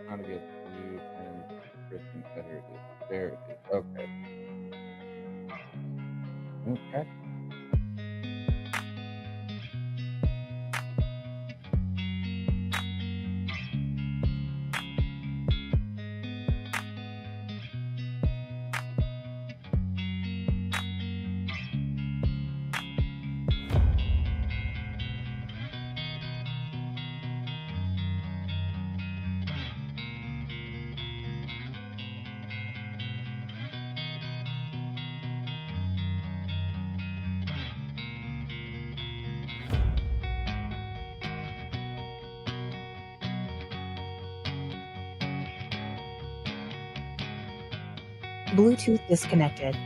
Trying to get you from Kristen. Oh, here it is. There it is. Okay. Okay. Bluetooth disconnected.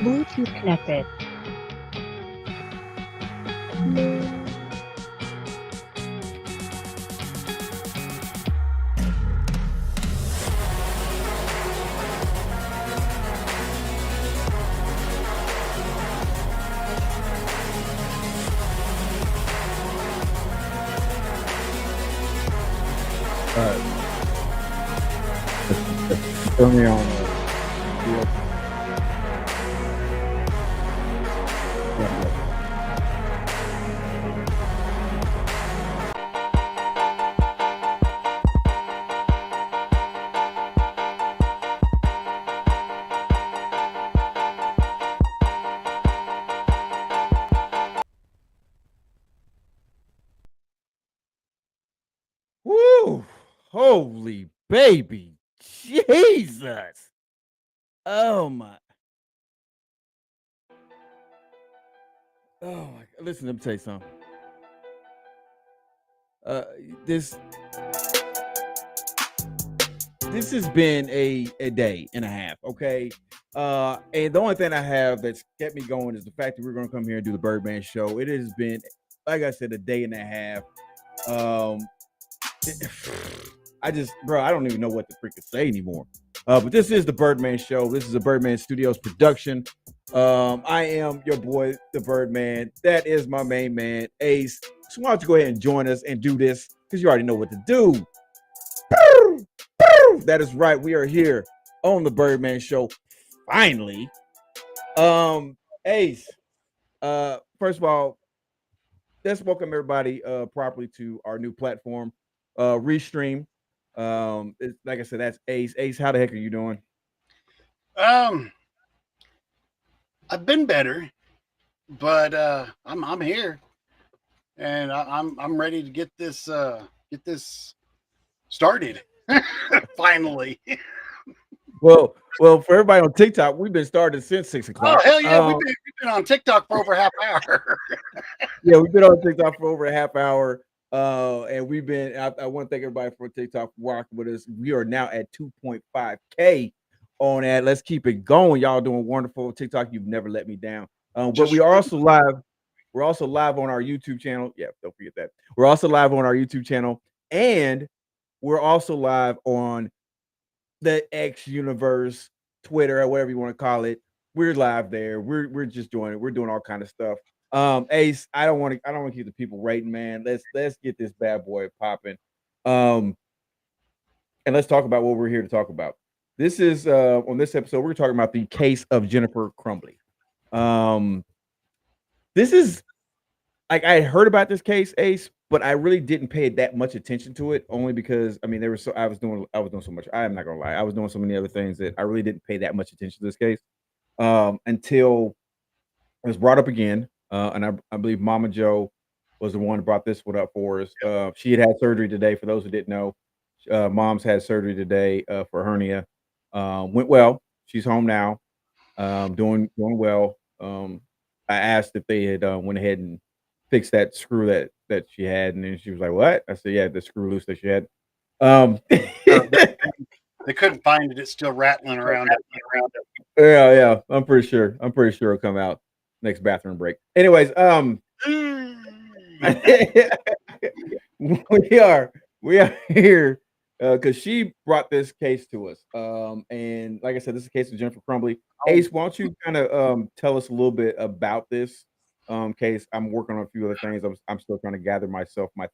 Bluetooth connected. All right. Fill me on. Yeah, yeah. Woo! Holy baby, Jesus! Oh my! Oh my! Listen, let me tell you something. Uh, this this has been a day and a half, okay? And the only thing I have that's kept me going is the fact that we're gonna come here and do the Birdman show. It has been, like I said, a day and a half. Um, I just, bro, I don't even know what to freaking say anymore. But this is the Birdman Show. This is a Birdman Studios production. I am your boy, the Birdman. That is my main man, Ace. So why don't you go ahead and join us and do this? Because you already know what to do. That is right. We are here on the Birdman Show. Finally. Ace. First of all, let's welcome everybody properly to our new platform, Restream. Like I said, that's Ace. Ace, how the heck are you doing? Um, I've been better, but I'm here, and I'm ready to get this started. Finally. Well, for everybody on TikTok, we've been started since 6 o'clock. Oh hell yeah, we've been on TikTok for over half hour. Yeah, we've been on TikTok for over a half hour. And we've been. I want to thank everybody for TikTok rocking with us. We are now at 2.5K on that. Let's keep it going. Y'all doing wonderful. TikTok, you've never let me down. But we are also live. We're also live on our YouTube channel. Yeah, don't forget that. We're also live on our YouTube channel, and we're also live on the X universe, Twitter, or whatever you want to call it. We're live there. We're just doing it. We're doing all kind of stuff. Ace, I don't want to keep the people waiting, man. Let's get this bad boy popping. Um, and let's talk about what we're here to talk about. This is on this episode, we're talking about the case of Jennifer Crumbly. Um, this is like I had heard about this case, Ace, but I really didn't pay that much attention to it only because I mean there was so I was doing so much. I am not gonna lie. I was doing so many other things that I really didn't pay that much attention to this case until it was brought up again. And I believe Mama Joe was the one who brought this one up for us. She had surgery today. For those who didn't know, Mom's had surgery today for hernia. Went well. She's home now, doing well. I asked if they had went ahead and fixed that screw that she had, and then she was like, "What?" I said, "Yeah, the screw loose that she had." Um, They couldn't find it. It's still rattling around. yeah, yeah. I'm pretty sure. It'll come out next bathroom break. Anyways, we are here because she brought this case to us. And like I said, this is a case of Jennifer Crumbly. Ace, why don't you kind of tell us a little bit about this case? I'm working on a few other things. I'm still trying to gather my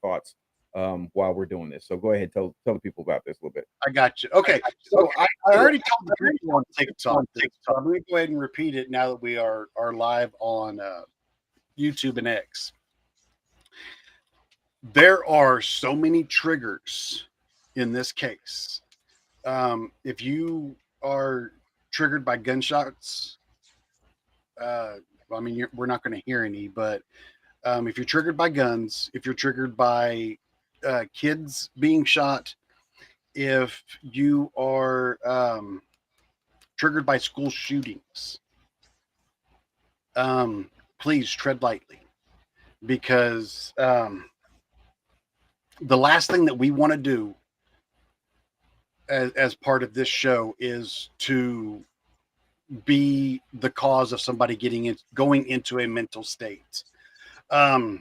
thoughts while we're doing this. So go ahead, tell the people about this a little bit. I got you. Okay, so I already told the people on TikTok. So I'm going to go ahead and repeat it now that we are live on YouTube and X. There are so many triggers in this case. If you are triggered by gunshots, I mean, we're not going to hear any, but if you're triggered by guns, if you're triggered by kids being shot, if you are triggered by school shootings, please tread lightly, because the last thing that we want to do as part of this show is to be the cause of somebody going into a mental state. Hello,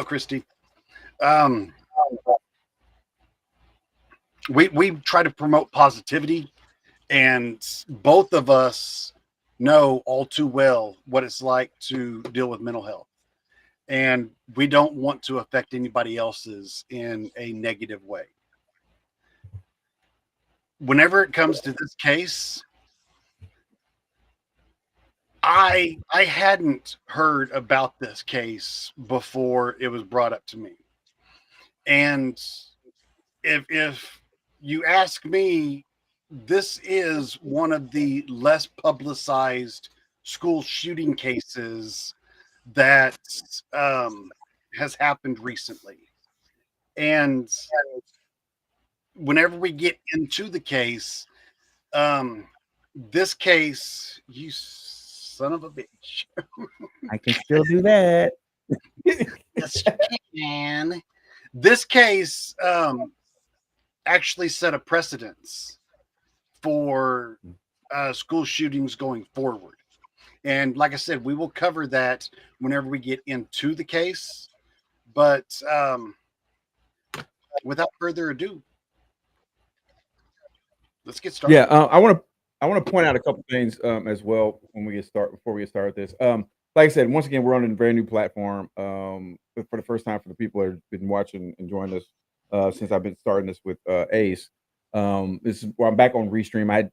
Christy. We try to promote positivity, and both of us know all too well what it's like to deal with mental health, and we don't want to affect anybody else's in a negative way. Whenever it comes to this case, I hadn't heard about this case before it was brought up to me. And if you ask me, this is one of the less publicized school shooting cases that has happened recently. And whenever we get into the case, this case, you son of a bitch. I can still do that. Yes, you can. This case actually set a precedence for school shootings going forward. And like I said, we will cover that whenever we get into the case. But without further ado, let's get started. Yeah, I want to point out a couple things as well before we get started with this. Like I said, once again, we're on a very new platform. For the first time for the people that have been watching and joining us since I've been starting this with Ace. This is where I'm back on Restream. I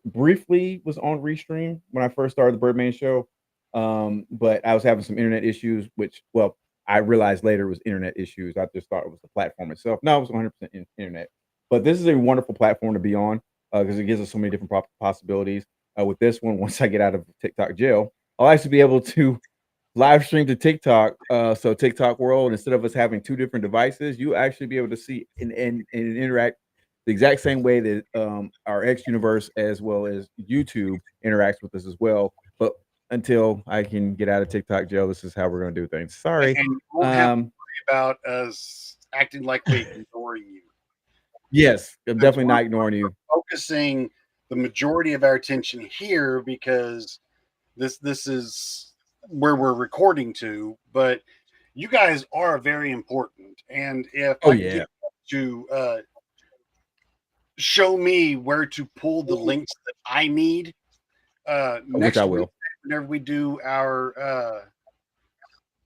briefly was on Restream when I first started the Birdman Show, but I was having some internet issues, which, well, I realized later it was internet issues. I just thought it was the platform itself. No, it was 100% internet. But this is a wonderful platform to be on because it gives us so many different possibilities. With this one, once I get out of TikTok jail, I'll actually be able to live stream to TikTok. So TikTok world, instead of us having two different devices, you actually be able to see and interact the exact same way that our X universe as well as YouTube interacts with us as well. But until I can get out of TikTok jail, this is how we're going to do things. Sorry. And you won't have to worry about us acting like we ignore you. Yes, I'm definitely not ignoring you. Focusing the majority of our attention here because this is where we're recording to, but you guys are very important. And if I get you to show me where to pull the links that I need, next I will. week, whenever we do our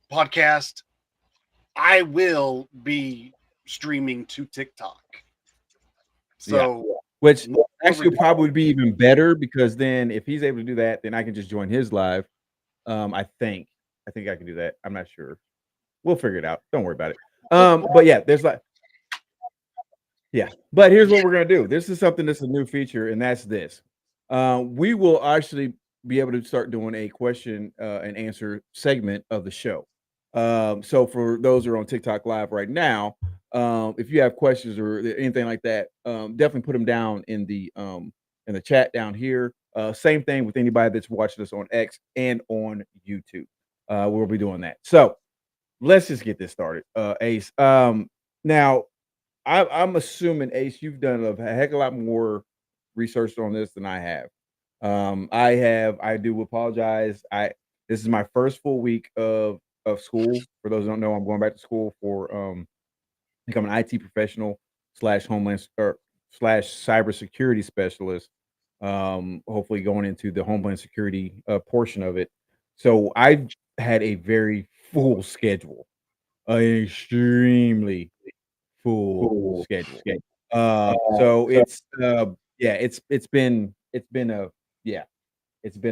podcast, I will be streaming to TikTok. So, which actually probably would be even better because then if he's able to do that, then I can just join his live. I think I can do that. I'm not sure. We'll figure it out. Don't worry about it. But yeah, there's like yeah. But here's what we're gonna do. This is something that's a new feature, and that's this. We will actually be able to start doing a question and answer segment of the show. So for those who are on TikTok live right now, if you have questions or anything like that, definitely put them down in the chat down here. Same thing with anybody that's watching us on X and on YouTube. We'll be doing that. So let's just get this started. Ace. Now I'm assuming Ace, you've done a heck of a lot more research on this than I have. I have. I do apologize. I This is my first full week of school. For those who don't know, I'm going back to school for become an IT professional slash homeland or slash cybersecurity specialist. Hopefully going into the homeland security portion of it. So I've had a very full schedule, an extremely full schedule. So yeah, yeah, it's been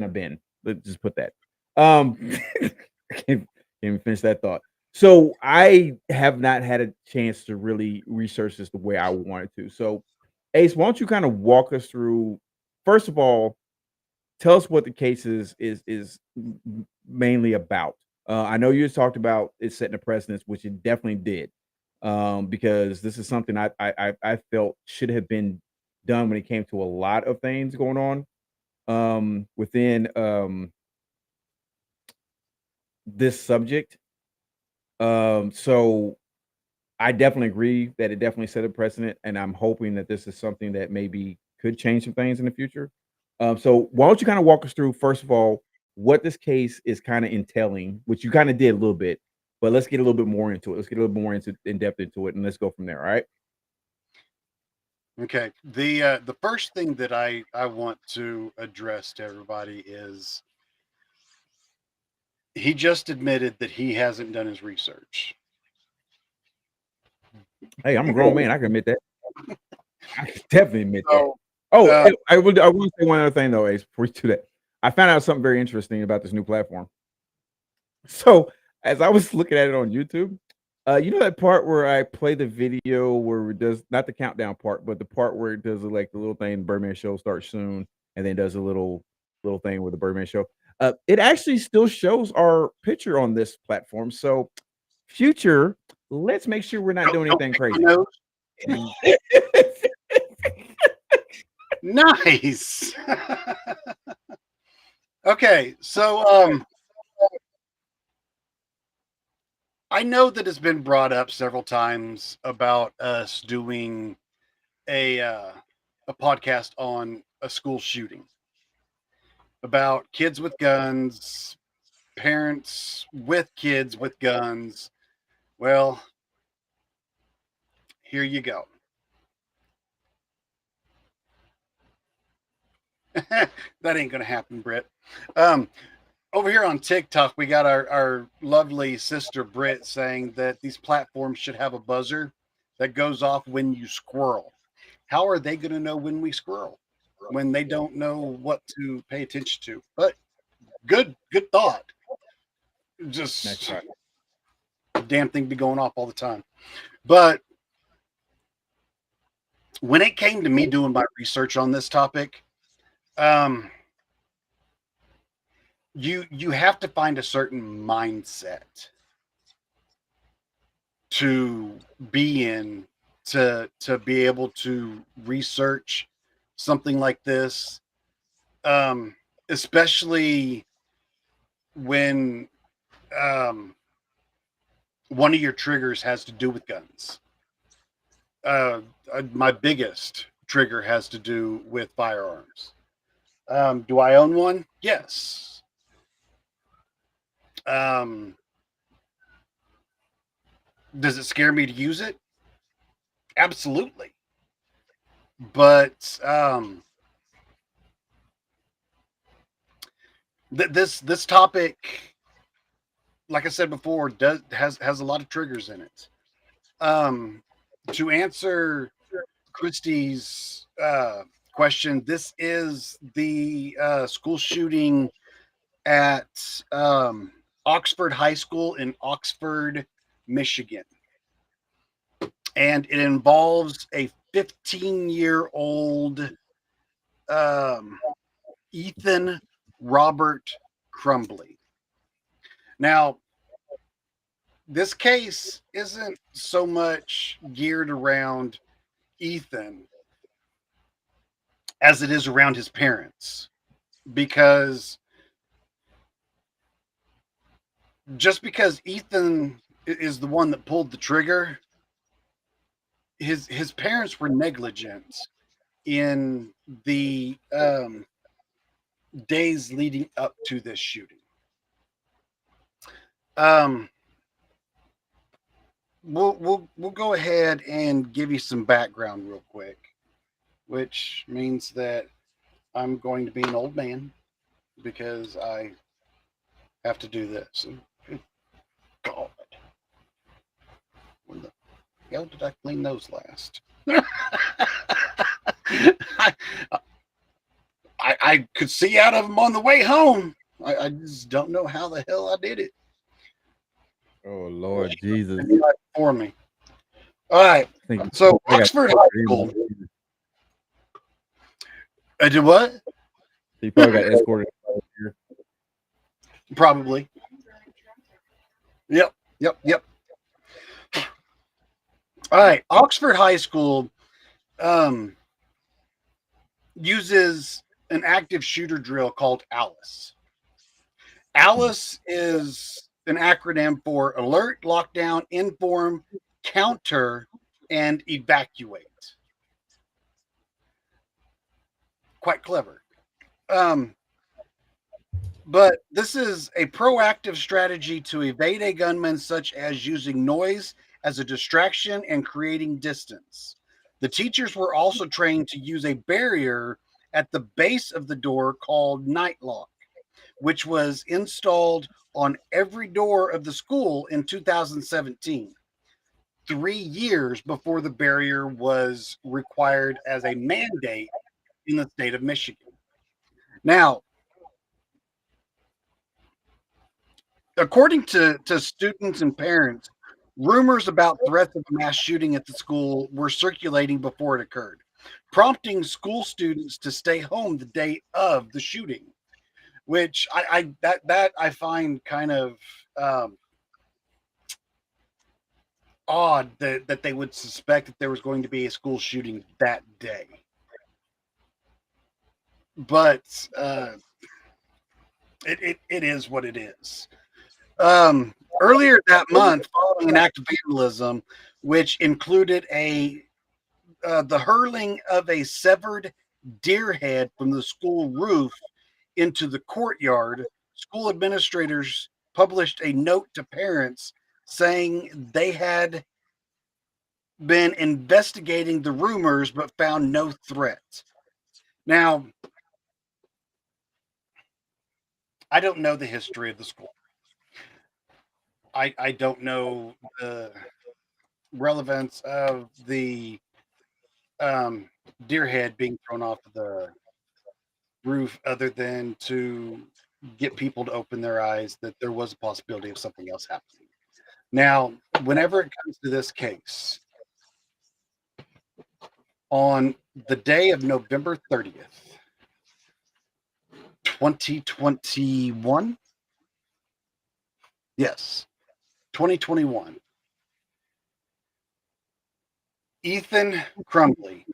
a bin. Let's just put that. I can't even finish that thought. So I have not had a chance to really research this the way I wanted to. So Ace, why don't you kind of walk us through first of all, tell us what the case is mainly about. I know you just talked about it setting a precedence, which it definitely did, because this is something I felt should have been done when it came to a lot of things going on within this subject. So I definitely agree that it definitely set a precedent, and I'm hoping that this is something that maybe could change some things in the future. So why don't you kind of walk us through, first of all, what this case is kind of entailing, which you kind of did a little bit, but let's get a little bit more into it. Let's get a little more into in depth into it, and let's go from there. All right. Okay. The first thing that I want to address to everybody is he just admitted that he hasn't done his research. Hey, I'm a grown man. I can admit that. I can definitely admit that. So, Oh, uh, I will say one other thing though, Ace, before you do that. I found out something very interesting about this new platform. So as I was looking at it on YouTube, you know that part where I play the video where it does not the countdown part, but the part where it does like the little thing, Birdman Show starts soon, and then does a little thing with the Birdman Show. It actually still shows our picture on this platform. So future, let's make sure we're not doing don't anything pick my crazy. nose. Nice. Okay, so I know that it's been brought up several times about us doing a podcast on a school shooting about kids with guns, parents with kids with guns. Well, here you go. That ain't gonna happen, Britt. Over here on TikTok, we got our lovely sister Britt saying that these platforms should have a buzzer that goes off when you squirrel. How are they going to know when we squirrel when they don't know what to pay attention to? But good thought. Next Just part. damn thing be going off all the time. But when it came to me doing my research on this topic, um, you have to find a certain mindset to be in to be able to research something like this, especially when one of your triggers has to do with guns. My biggest trigger has to do with firearms. Do I own one? Yes. Um, does it scare me to use it? Absolutely. But this topic, like I said before, has a lot of triggers in it. To answer Christie's question, this is the school shooting at Oxford High School in Oxford, Michigan. And it involves a 15-year-old Ethan Robert Crumbly. Now, this case isn't so much geared around Ethan as it is around his parents, because just because Ethan is the one that pulled the trigger, his parents were negligent in the days leading up to this shooting. We'll go ahead and give you some background real quick, which means that I'm going to be an old man because I have to do this. God, when the hell did I clean those last? I could see out of them on the way home. I just don't know how the hell I did it. Oh Lord Jesus! For me. All right. So Oxford High School. I did what? He probably got escorted here. Probably. Yep. All right. Oxford High School uses an active shooter drill called ALICE. ALICE is an acronym for Alert, Lockdown, Inform, Counter, and Evacuate. Quite clever. But this is a proactive strategy to evade a gunman, such as using noise as a distraction and creating distance. The teachers were also trained to use a barrier at the base of the door called Night Lock, which was installed on every door of the school in 2017, 3 years before the barrier was required as a mandate in the state of Michigan. Now, according to students and parents, rumors about threats of a mass shooting at the school were circulating before it occurred, prompting school students to stay home the day of the shooting, which I find kind of odd that they would suspect that there was going to be a school shooting that day. But it is what it is. Earlier that month, following an act of vandalism, which included the hurling of a severed deer head from the school roof into the courtyard, school administrators published a note to parents saying they had been investigating the rumors but found no threat. Now, I don't know the history of the school. I don't know the relevance of the deer head being thrown off the roof, other than to get people to open their eyes that there was a possibility of something else happening. Now, whenever it comes to this case, on the day of November 30th, 2021, yes, 2021, Ethan Crumbly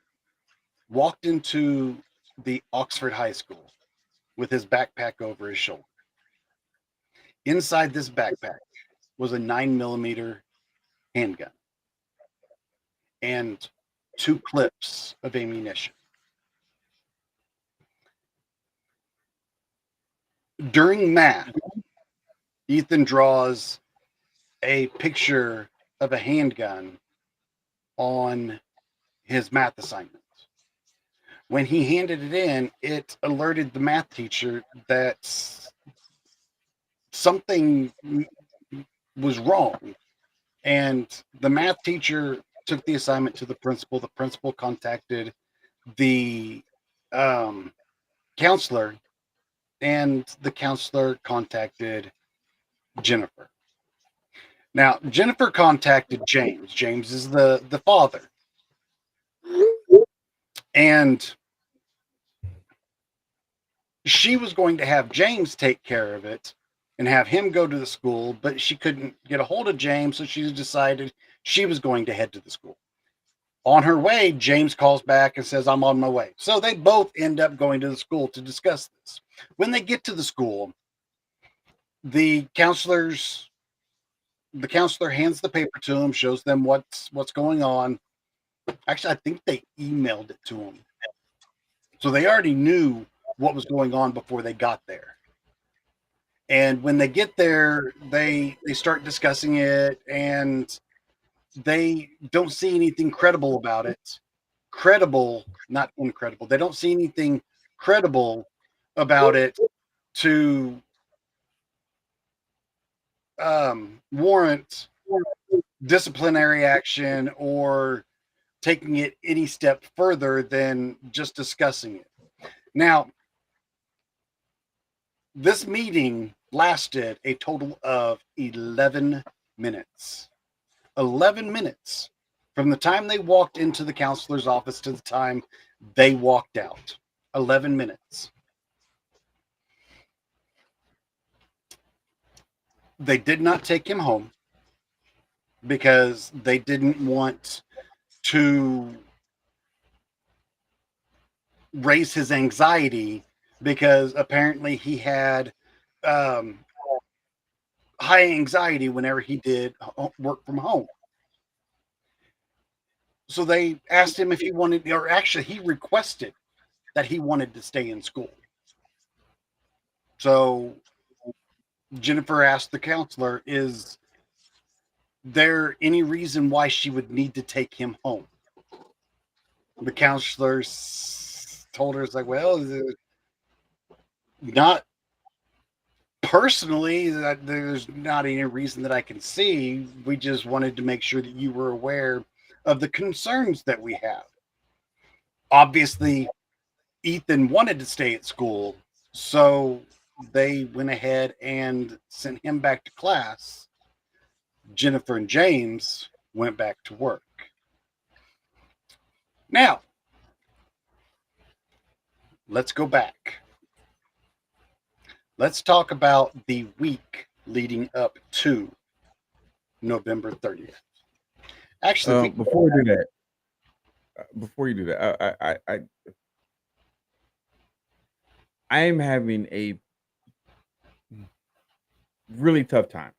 walked into the Oxford High School with his backpack over his shoulder. Inside this backpack was a 9mm handgun and 2 clips of ammunition. During math, Ethan draws a picture of a handgun on his math assignment. When he handed it in, it alerted the math teacher that something was wrong. And the math teacher took the assignment to the principal. The principal contacted the counselor, and the counselor contacted Jennifer. Now, Jennifer contacted James. James is the father. And she was going to have James take care of it and have him go to the school, but she couldn't get a hold of James, so she decided she was going to head to the school. On her way, James calls back and says, I'm on my way. So they both end up going to the school to discuss this. When they get to the school, the counselor hands the paper to them, shows them what's going on. Actually, I think they emailed it to him. So they already knew what was going on before they got there. And when they get there, they start discussing it, and they don't see anything credible about it. Credible, not incredible. They don't see anything credible about it to warrant disciplinary action or taking it any step further than just discussing it. Now, this meeting lasted a total of 11 minutes. 11 minutes from the time they walked into the counselor's office to the time they walked out. 11 minutes. They did not take him home because they didn't want to raise his anxiety, because apparently he had high anxiety whenever he did work from home. So they asked him if he wanted, or actually he requested that he wanted to stay in school. So Jennifer asked the counselor, is there any reason why she would need to take him home? The counselor told her, it's like, well, not personally, that there's not any reason that I can see. We just wanted to make sure that you were aware of the concerns that we have. Obviously, Ethan wanted to stay at school, so they went ahead and sent him back to class. Jennifer and James went back to work. Now, let's go back. Let's talk about the week leading up to November 30th. Actually, before you do that, I am having a really tough time.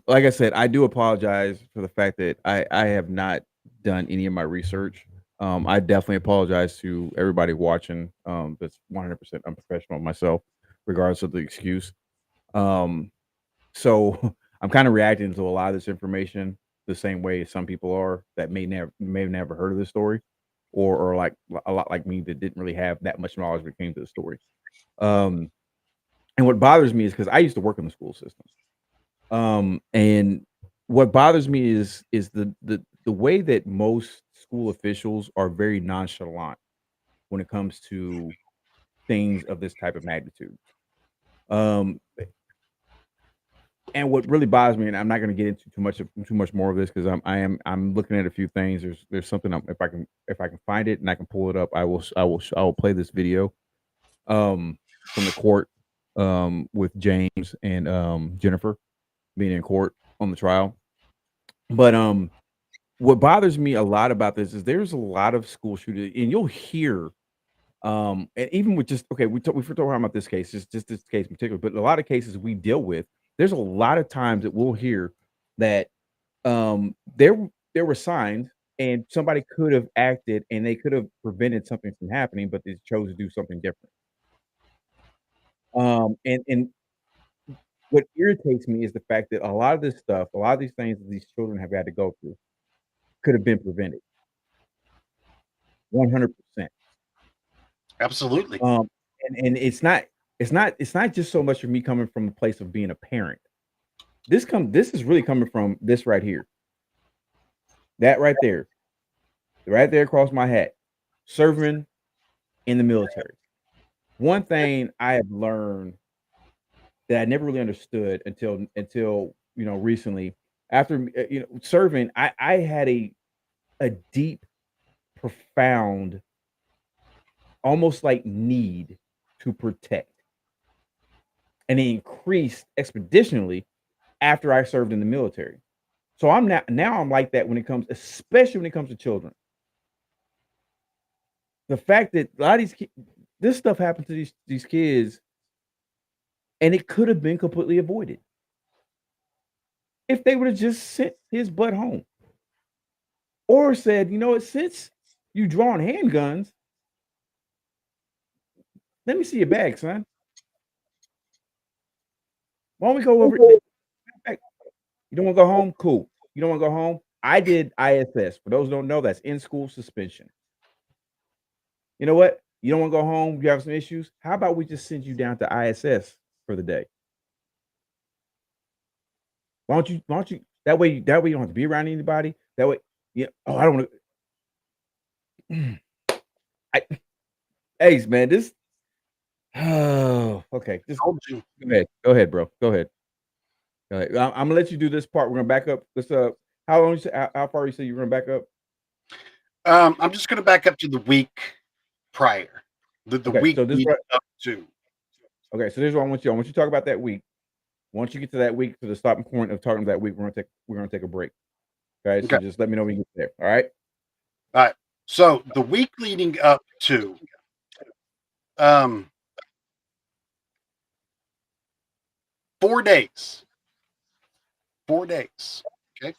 Like I said, I do apologize for the fact that I have not done any of my research. I definitely apologize to everybody watching. That's 100% unprofessional myself, regardless of the excuse. So I'm kind of reacting to a lot of this information the same way some people are that may have never heard of this story, or like a lot like me that didn't really have that much knowledge when it came to the story. Um, and what bothers me is because I used to work in the school system. And what bothers me is the way that most school officials are very nonchalant when it comes to things of this type of magnitude. Um, and what really bothers me, and I'm not going to get into too much more of this because I'm looking at a few things. There's something if I can find it and I can pull it up, I will play this video from the court with James and Jennifer being in court on the trial. But what bothers me a lot about this is there's a lot of school shootings, and you'll hear and even with just okay, we're talking about this case, just this case in particular, but a lot of cases we deal with, there's a lot of times that we'll hear that there were signs and somebody could have acted and they could have prevented something from happening, but they chose to do something different. And what irritates me is the fact that a lot of this stuff, a lot of these things that these children have had to go through could have been prevented 100%. absolutely. And it's not just so much of me coming from a place of being a parent. This is really coming from this right here. That right there across my hat. Serving in the military. One thing I have learned that I never really understood until recently after serving, I had a deep, profound, almost like need to protect, and it increased expeditionally after I served in the military. So now I'm like that when it comes, especially when it comes to children. The fact that a lot of this stuff happened to these kids, and it could have been completely avoided if they would have just sent his butt home, or said, you know what, since you drawing handguns, let me see your bag, son. Why don't we go over? You don't want to go home? Cool. You don't want to go home? I did ISS. For those who don't know, that's in school suspension. You know what? You don't want to go home? You have some issues? How about we just send you down to ISS for the day? Why don't you that way you don't have to be around anybody. That way, yeah. Oh, I don't want to. I, hey, man, this. Oh, okay. Just Told you. go ahead. Go ahead, bro. Go ahead. Go ahead. I'm gonna let you do this part. We're gonna back up. Let's how long? How far you say you're gonna back up? I'm just going to back up to the week prior, the Okay, week so this leading up to. okay. So this is what I want you. I want you to talk about that week. Once you get to that week, to the stopping point of talking about that week, we're gonna take a break. Okay, so Okay. just let me know when you get there. All right. All right. So the week leading up to, um, 4 days. 4 days. Okay.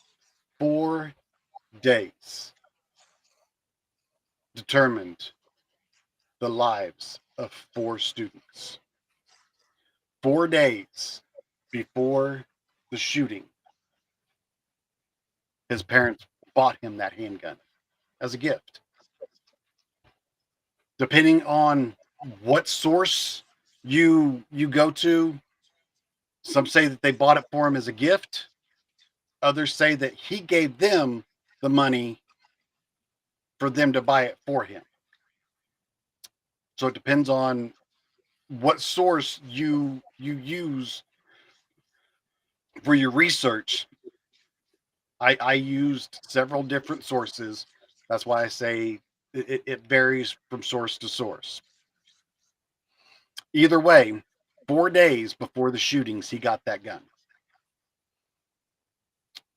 4 days determined the lives of 4 students. 4 days before the shooting, his parents bought him that handgun as a gift. Depending on what source you go to, some say that they bought it for him as a gift. Others say that he gave them the money for them to buy it for him. So it depends on what source you use for your research. I used several different sources. That's why I say it varies from source to source. Either way, 4 days before the shootings, he got that gun.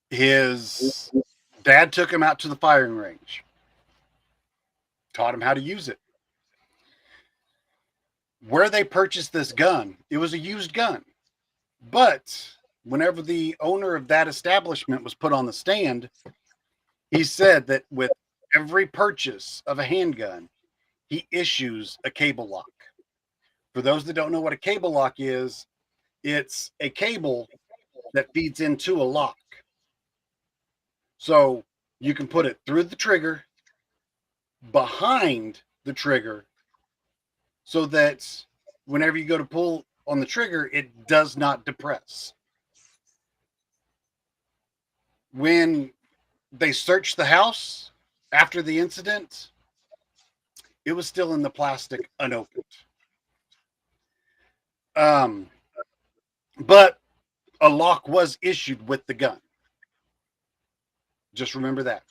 His dad took him out to the firing range, taught him how to use it. Where they purchased this gun, it was a used gun. But whenever the owner of that establishment was put on the stand, he said that with every purchase of a handgun, he issues a cable lock. For those that don't know what a cable lock is, it's a cable that feeds into a lock. So you can put it through the trigger, behind the trigger, so that whenever you go to pull on the trigger, it does not depress. When they searched the house after the incident, it was still in the plastic unopened. But a lock was issued with the gun. Just remember that.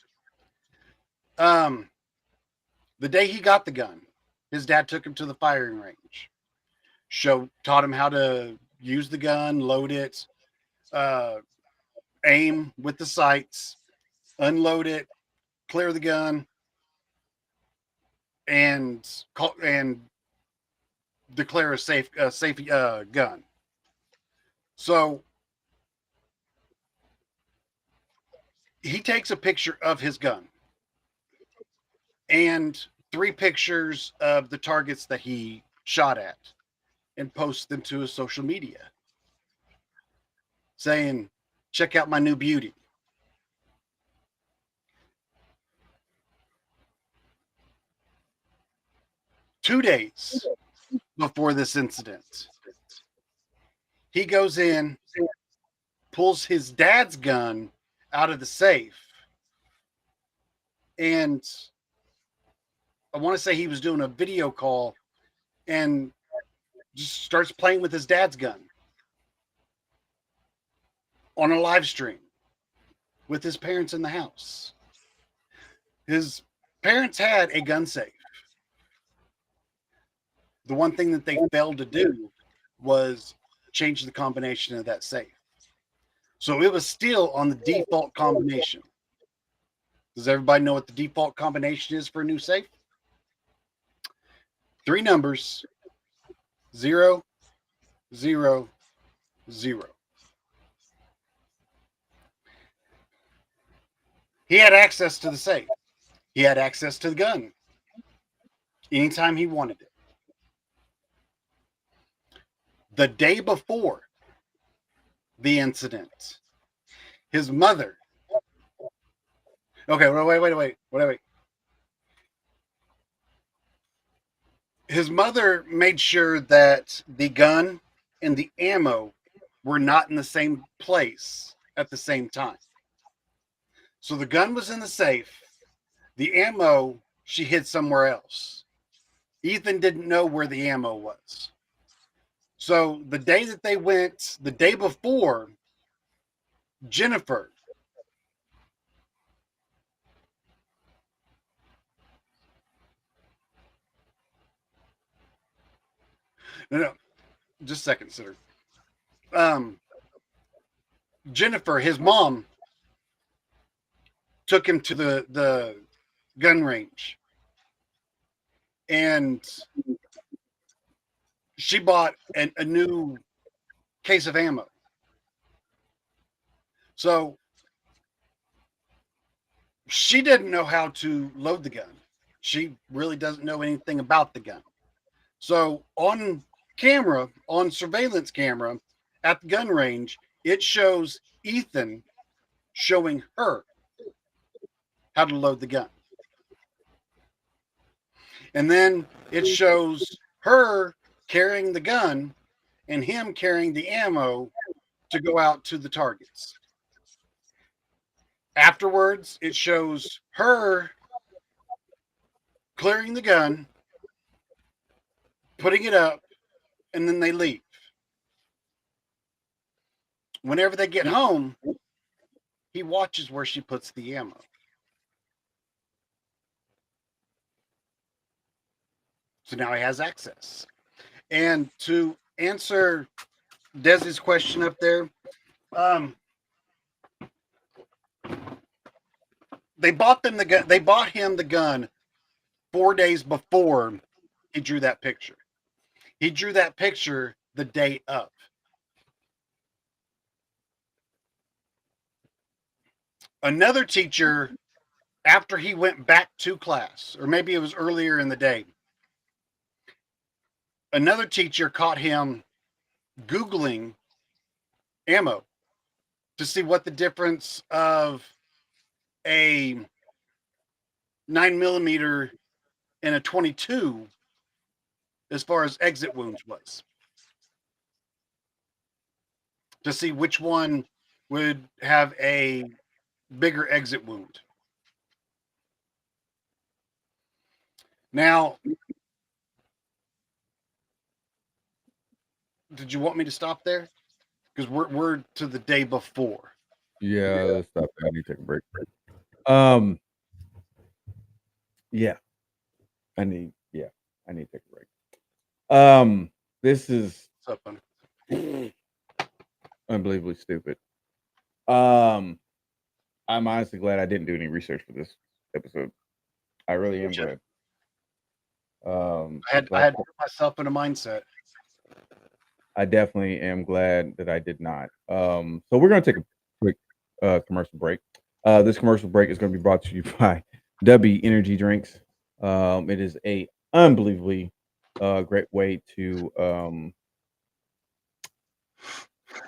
The day he got the gun, his dad took him to the firing range, taught him how to use the gun, load it, aim with the sights, unload it, clear the gun, and declare a safe gun. So he takes a picture of his gun and 3 pictures of the targets that he shot at and posts them to his social media saying, check out my new beauty. Two days before this incident, he goes in, pulls his dad's gun out of the safe, and I want to say he was doing a video call and just starts playing with his dad's gun on a live stream with his parents in the house. His parents had a gun safe. The one thing that they failed to do was change the combination of that safe. So it was still on the default combination. Does everybody know what the default combination is for a new safe? 3 numbers, 0, 0, 0. He had access to the safe. He had access to the gun anytime he wanted it. The day before the incident, his mother. Okay, wait. His mother made sure that the gun and the ammo were not in the same place at the same time. So the gun was in the safe. The ammo she hid somewhere else. Ethan didn't know where the ammo was. So the day that they went, the day before, Jennifer no, just a second, sir. Jennifer, his mom, took him to the gun range, and she bought a new case of ammo. So she didn't know how to load the gun. She really doesn't know anything about the gun. So on camera, on surveillance camera at the gun range, it shows Ethan showing her how to load the gun. And then it shows her carrying the gun and him carrying the ammo to go out to the targets. Afterwards, it shows her clearing the gun, putting it up, and then they leave. Whenever they get home, he watches where she puts the ammo. So now he has access. And to answer Desi's question up there, they bought them the gun. They bought him the gun 4 days before he drew that picture. He drew that picture the day of. Another teacher, after he went back to class, or maybe it was earlier in the day, another teacher caught him Googling ammo to see what the difference of a 9mm and a 22 as far as exit wounds was, to see which one would have a bigger exit wound. Now, did you want me to stop there? Because we're to the day before. Yeah, let's stop there. I need to take a break. Yeah. I need to take a break. This is What's up, man? unbelievably stupid. I'm honestly glad I didn't do any research for this episode. I really am glad. I had to put myself in a mindset. I definitely am glad that I did not. So we're going to take a quick commercial break. This commercial break is going to be brought to you by W Energy Drinks. It is a unbelievably great way to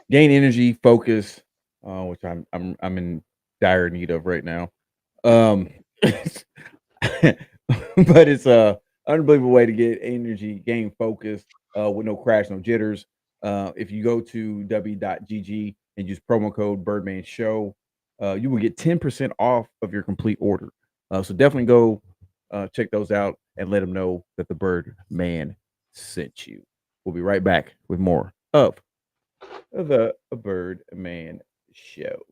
gain energy, focus, which I'm in dire need of right now. But it's a unbelievable way to get energy, gain focus with no crash, no jitters. If you go to w.gg and use promo code Birdman Show, you will get 10% off of your complete order. So definitely go check those out and let them know that the Birdman sent you. We'll be right back with more of the Birdman Show.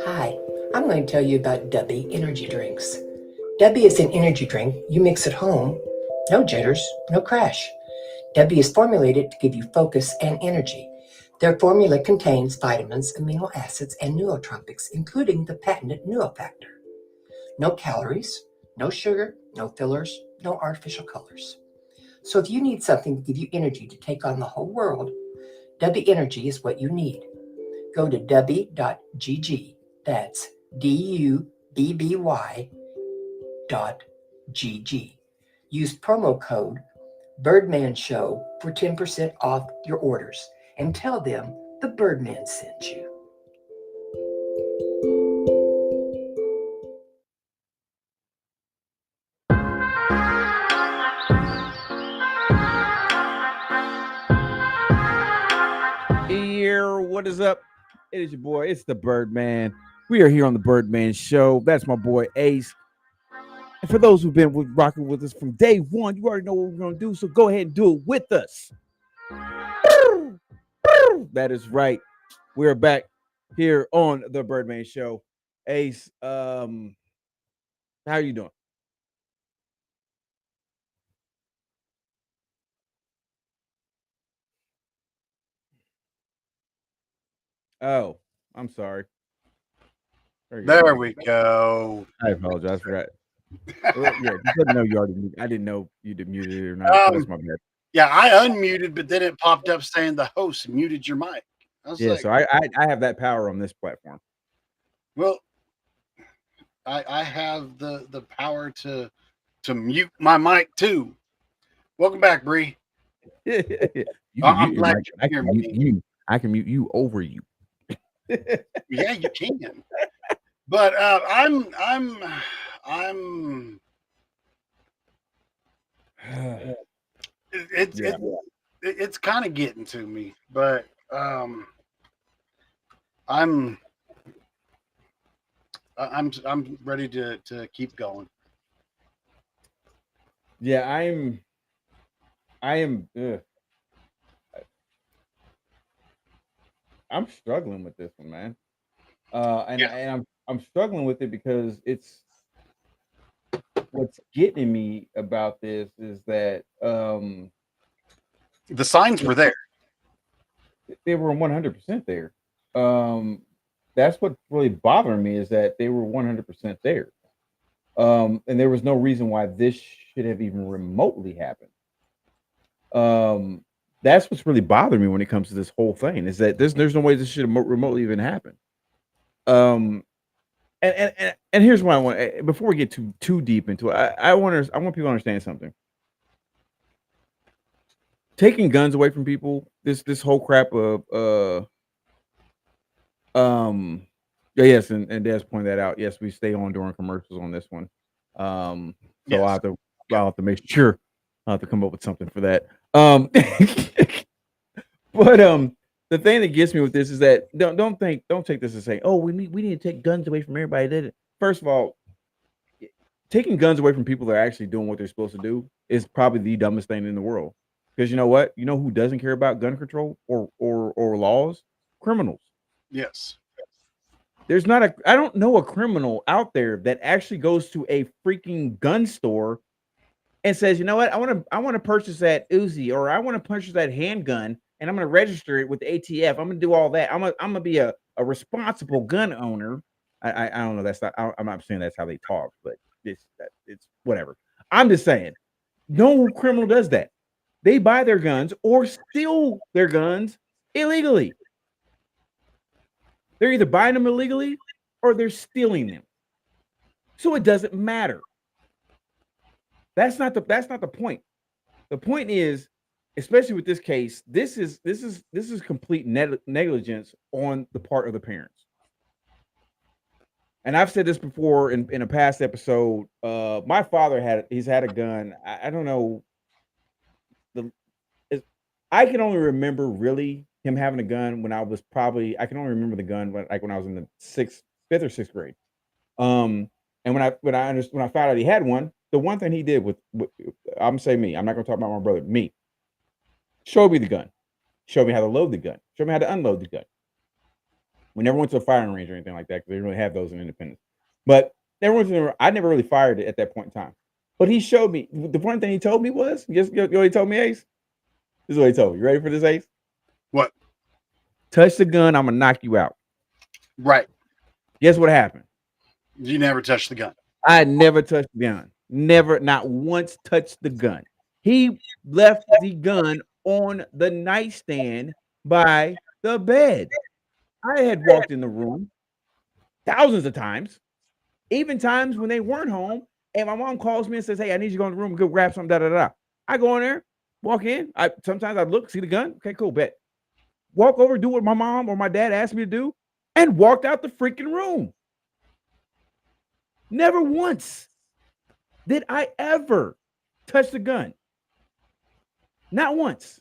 Hi, I'm going to tell you about Dubby energy drinks. Dubby is an energy drink you mix at home. No jitters, no crash. Dubby is formulated to give you focus and energy. Their formula contains vitamins, amino acids, and nootropics, including the patented Nuofactor. No calories, no sugar, no fillers, no artificial colors. So if you need something to give you energy to take on the whole world, Dubby Energy is what you need. Go to dubby.gg. That's DUBBY.gg. Use promo code Birdman Show for 10% off your orders and tell them the Birdman sent you. Here, what is up? It is your boy. It's the Birdman. We are here on the Birdman Show. That's my boy Ace. And for those who've been rocking with us from day one, you already know what we're gonna do. So go ahead and do it with us. That is right. We're back here on the Birdman Show. Ace, how are you doing? Oh, I'm sorry. There we go. I apologize for that. Well, yeah, just let me know you already muted. I didn't know you did muted it or not. So that's my bad. Yeah, I unmuted, but then it popped up saying the host muted your mic. I was Yeah, like, so I have that power on this platform. well, I have the power to mute my mic too. Welcome back, Bree. You I'm can mute your glad mic. you're I here, can my mute man. you. I can mute you over you. Yeah, you can. But I'm it's Yeah. it's kind of getting to me, but I'm ready to keep going. Yeah, I am I'm struggling with this one, man. And Yeah. I'm struggling with it because it's what's getting me about this is that The signs were there. they were 100% there. That's what really bothering me is that they were 100% there. And there was no reason why this should have even remotely happened. That's what's really bothering me when it comes to this whole thing is that there's no way this should have remotely even happen. Um, and here's what I want before we get too deep into it. I want people to understand something. Taking guns away from people, this whole crap of yeah, yes, and Des pointed that out. Yes, we stay on during commercials on this one. So Yes. I'll have to make sure I'll have to come up with something for that. But the thing that gets me with this is that don't take this as saying, oh, we need to take guns away from everybody. Did it? First of all, taking guns away from people that are actually doing what they're supposed to do is probably the dumbest thing in the world. Because you know what? You know who doesn't care about gun control or laws? Criminals. Yes. There's not I don't know a criminal out there that actually goes to a freaking gun store and says, you know what, I want to purchase that Uzi or I want to purchase that handgun and I'm going to register it with the ATF. I'm going to do all that. I'm gonna be a responsible gun owner. I don't know. That's not. I'm not saying that's how they talk, but it's whatever. I'm just saying, no criminal does that. They buy their guns or steal their guns illegally. They're either buying them illegally or they're stealing them. So it doesn't matter. That's not the point. The point is, especially with this case, this is complete negligence on the part of the parents. And I've said this before in a past episode. My father he's had a gun. I don't know. I can only remember really him having a gun when I was probably I can only remember the gun when I was in the fifth or sixth grade. And And when I found out he had one, the one thing he did with I'm gonna say me, I'm not gonna talk about my brother, me. Showed me the gun, showed me how to load the gun, showed me how to unload the gun. We never went to a firing range or anything like that because they didn't really have those in Independence. But I never really fired it at that point in time. But he showed me. The one thing he told me was, guess what he told me, Ace? This is what he told me. You ready for this, Ace? What? Touch the gun, I'm gonna knock you out. Right. Guess what happened? You never touched the gun. I never touched the gun. Never, not once touched the gun. He left the gun on the nightstand by the bed. I had walked in the room thousands of times, even times when they weren't home, and my mom calls me and says, "Hey, I need you to go in the room and go grab something." Da da da. I go in there, walk in. Sometimes I look, see the gun. Okay, cool, bet. Walk over, do what my mom or my dad asked me to do, and walked out the freaking room. Never once did I ever touch the gun. Not once.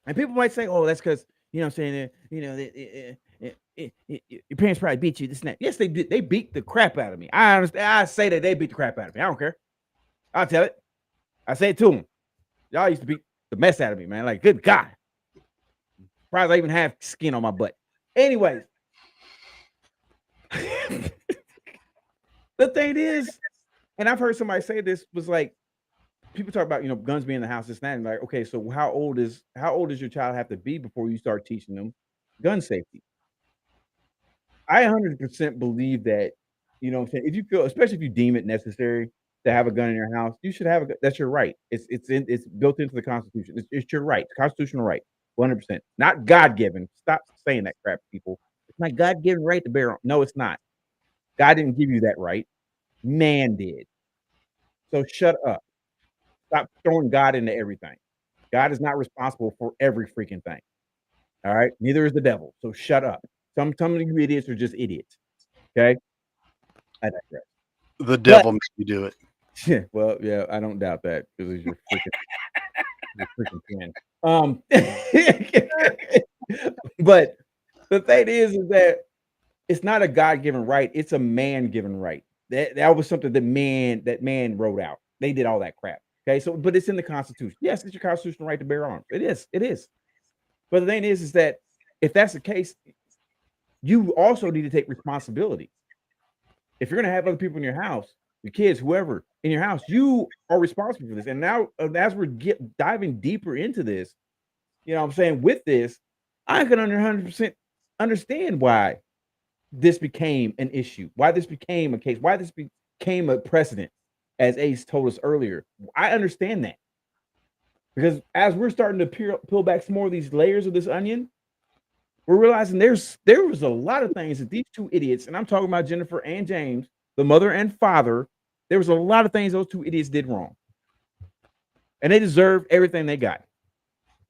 And people might say, "Oh, that's because I'm saying, your parents probably beat you." This and that. Yes, they did. They beat the crap out of me. I understand. I say that they beat the crap out of me. I don't care. I'll tell it. I say it to them. Y'all used to beat the mess out of me, man. Like, good God. Surprised I even have skin on my butt. Anyways, the thing is, and I've heard somebody say this, was like, people talk about guns being in the house, this and that, and like, okay, so how old does your child have to be before you start teaching them gun safety? I 100% believe that, what I'm saying, if you feel, especially if you deem it necessary to have a gun in your house, you should have a gun. That's your right. It's built into the Constitution. It's your right, constitutional right, 100%. Not God given. Stop saying that crap, people. It's not God given right to bear arms. No, it's not. God didn't give you that right. Man did. So shut up. Stop throwing God into everything. God is not responsible for every freaking thing. All right. Neither is the devil. So shut up. Some of you idiots are just idiots. Okay. I digress. The devil made you do it. Yeah. Well, yeah, I don't doubt that because it's your freaking pen. But the thing is that it's not a God-given right. It's a man-given right. That was something that man wrote out. They did all that crap. Okay, so but it's in the Constitution. Yes, it's your constitutional right to bear arms. It is. But the thing is that if that's the case, you also need to take responsibility. If you're going to have other people in your house, your kids, whoever in your house, you are responsible for this. And now, as we're diving deeper into this, what I'm saying with this, I can 100% understand why this became an issue, why this became a case, why this became a precedent, as Ace told us earlier. I understand that. Because as we're starting to peel back some more of these layers of this onion, we're realizing there was a lot of things that these two idiots, and I'm talking about Jennifer and James, the mother and father, there was a lot of things those two idiots did wrong. And they deserve everything they got.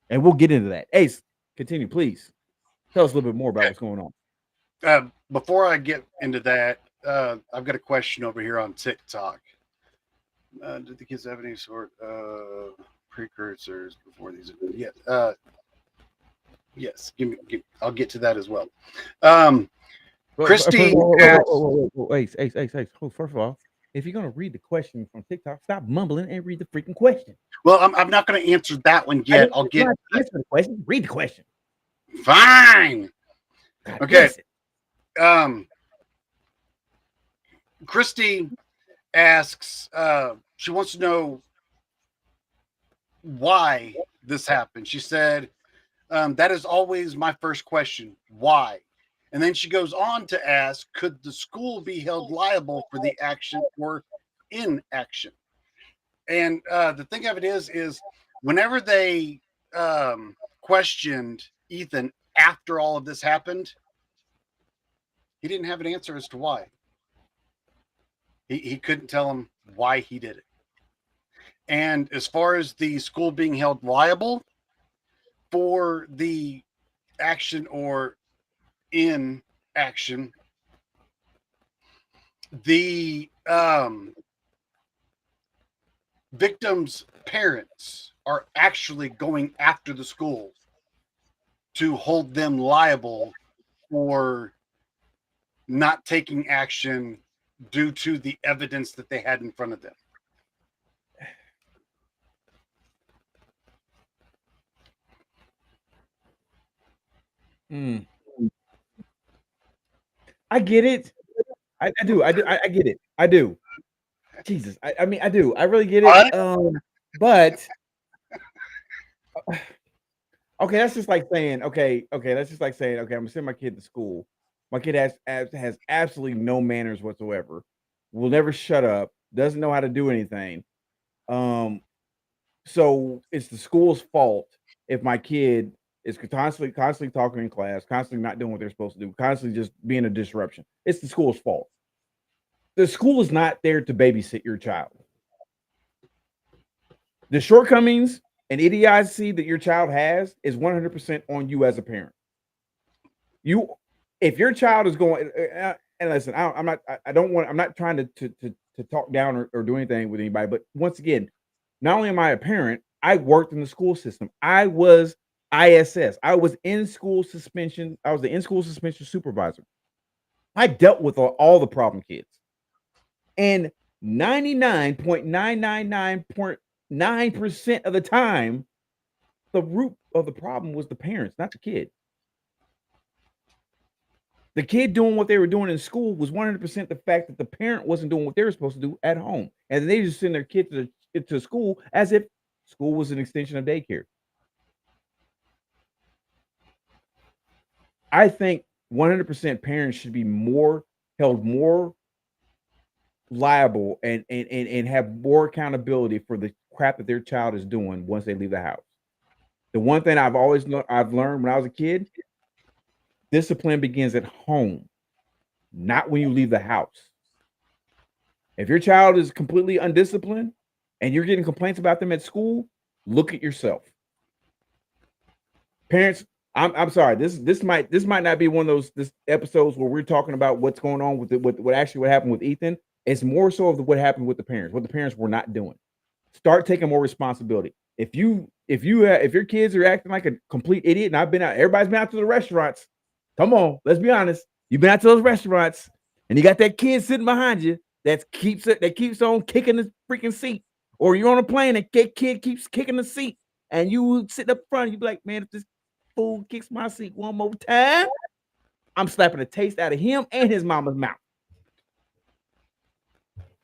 And we'll get into that. Ace, continue, please. Tell us a little bit more about what's going on. Before I get into that, I've got a question over here on TikTok. Did the kids have any sort of precursors before these? Yes. I'll get to that as well. Christy, Ace. Oh, first of all, if you're gonna read the question from TikTok, stop mumbling and read the freaking question. Well, I'm not going to answer that one yet. I'll get answer the question. Read the question. Fine. God, okay. Christy asks. She wants to know why this happened. She said, "That is always my first question. Why?" And then she goes on to ask, "Could the school be held liable for the action or inaction?" And the thing of it is whenever they questioned Ethan after all of this happened, he didn't have an answer as to why. He couldn't tell him why he did it. And as far as the school being held liable for the action or inaction, the victims' parents are actually going after the school to hold them liable for not taking action due to the evidence that they had in front of them. I get it. I do. I get it. I do. Jesus. I mean, I do. I really get it. But okay, that's just like saying, okay, that's just like saying, okay, I'm gonna send my kid to school. My kid has absolutely no manners whatsoever. Will never shut up. Doesn't know how to do anything. So it's the school's fault if my kid is constantly talking in class, constantly not doing what they're supposed to do, constantly just being a disruption. It's the school's fault. The school is not there to babysit your child. The shortcomings and idiocy that your child has is 100% on you as a parent. If your child is going, and listen, I'm not trying to talk down or do anything with anybody, but once again, not only am I a parent, I worked in the school system. I was ISS. I was in school suspension. I was the in-school suspension supervisor. I dealt with all the problem kids. And 99.999.9% of the time, the root of the problem was the parents, not the kid. The kid doing what they were doing in school was 100% the fact that the parent wasn't doing what they were supposed to do at home. And they just send their kid to school as if school was an extension of daycare. I think 100% parents should be held more liable and have more accountability for the crap that their child is doing once they leave the house. The one thing I've learned when I was a kid, discipline begins at home, not when you leave the house. If your child is completely undisciplined and you're getting complaints about them at school, look at yourself. Parents, I'm sorry. This might not be one of those episodes where we're talking about what's going on with what happened with Ethan. It's more so of what happened with the parents, what the parents were not doing. Start taking more responsibility. If your kids are acting like a complete idiot, and everybody's been out to the restaurants. Come on, let's be honest. You've been out to those restaurants, and you got that kid sitting behind you that keeps on kicking the freaking seat, or you're on a plane and that kid keeps kicking the seat, and you sit up front, you be like, man, if this fool kicks my seat one more time, I'm slapping the taste out of him and his mama's mouth.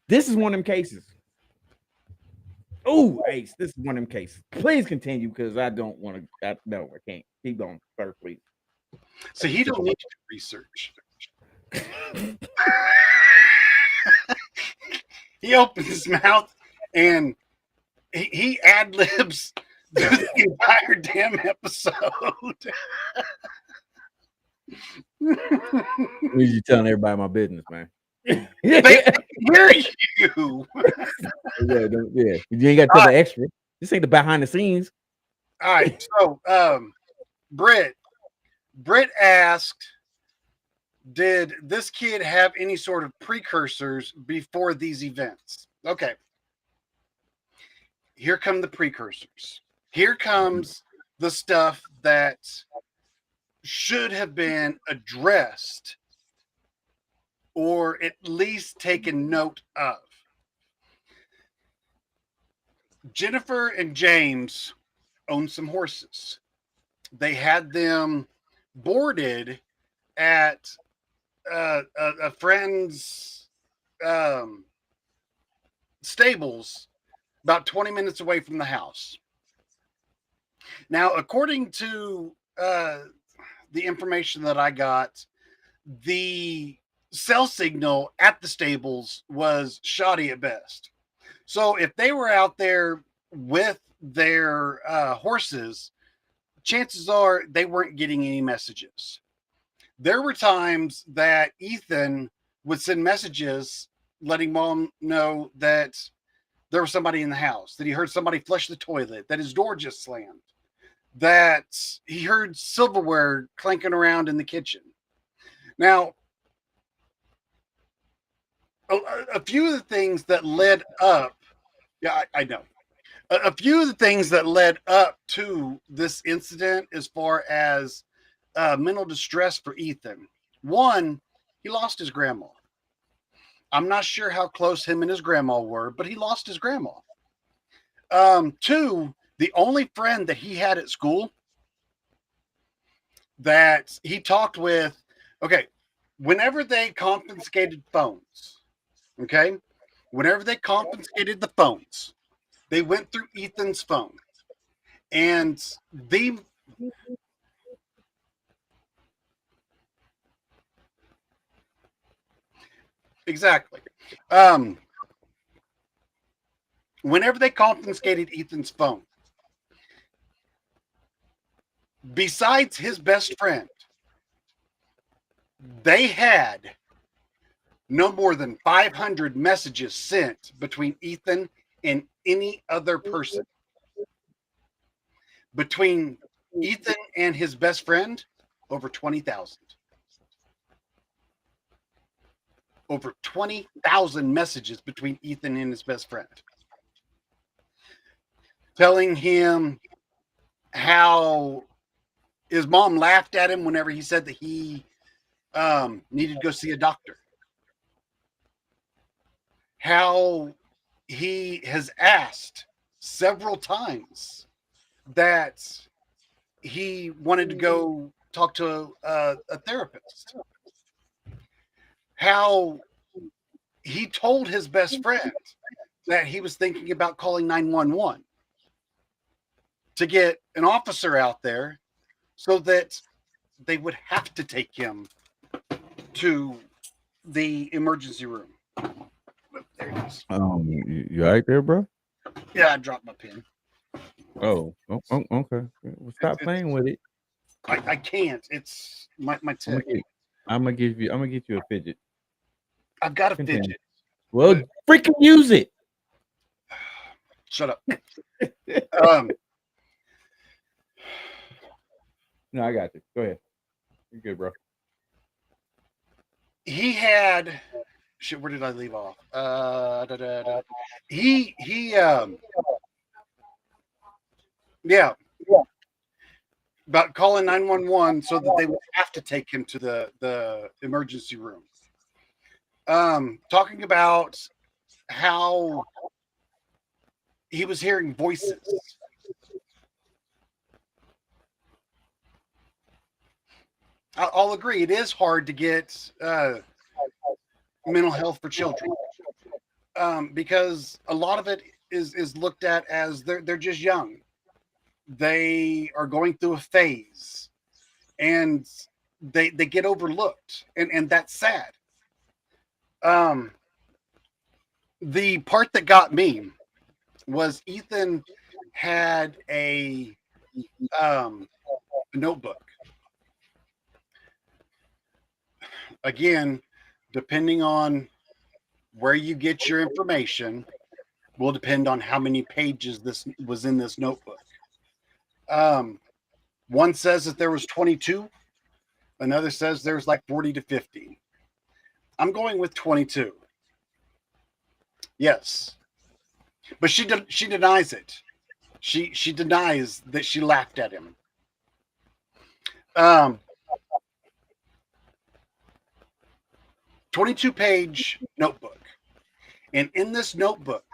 This is one of them cases. Oh, Ace, this is one of them cases. Please continue because I don't want to. No, I can't. Keep going, sir, please. So he don't need to do research. He opens his mouth and he ad libs the entire damn episode. You telling everybody my business, man. They hear you. Yeah. You ain't got to tell the extra. This ain't the behind the scenes. All right. So, Britt asked, did this kid have any sort of precursors before these events? Okay. Here come the precursors. Here comes the stuff that should have been addressed or at least taken note of. Jennifer and James owned some horses. They had them boarded at a friend's stables about 20 minutes away from the house. Now, according to the information that I got, the cell signal at the stables was shoddy at best. So if they were out there with their horses, chances are they weren't getting any messages. There were times that Ethan would send messages letting mom know that there was somebody in the house, that he heard somebody flush the toilet, that his door just slammed, that he heard silverware clanking around in the kitchen. Now, a few of the things that led up, I know. A few of the things that led up to this incident as far as mental distress for Ethan. One, he lost his grandma. I'm not sure how close him and his grandma were, but he lost his grandma. 2, the only friend that he had at school that he talked with, okay, whenever they confiscated phones, okay, whenever they confiscated the phones, they went through Ethan's phone. And the exactly. Whenever they confiscated Ethan's phone, besides his best friend, they had no more than 500 messages sent between Ethan and any other person. Between Ethan and his best friend, over 20,000. Over 20,000 messages between Ethan and his best friend. Telling him how his mom laughed at him whenever he said that he needed to go see a doctor. How he has asked several times that he wanted to go talk to a therapist. How he told his best friend that he was thinking about calling 911 to get an officer out there so that they would have to take him to the emergency room. There it is. You right there, bro? Yeah, I dropped my pen. Okay. Well, stop playing with it. I can't. It's my tip. I'm gonna get you a fidget. I've got a Continue. fidget. Well, freaking use it. Shut up. No, I got you. Go ahead. You're good, bro. He had shit. Where did I leave off? He yeah, about calling 911 so that they would have to take him to the emergency room. Talking about how he was hearing voices. I'll agree. It is hard to get mental health for children because a lot of it is looked at as they're just young. They are going through a phase, and they get overlooked, and that's sad. The part that got me was Ethan had a notebook. Again, depending on where you get your information, will depend on how many pages this was in this notebook. One says that there was 22. Another says there's like 40 to 50. I'm going with 22. Yes, but she denies it. She denies that she laughed at him. 22-page notebook. And in this notebook,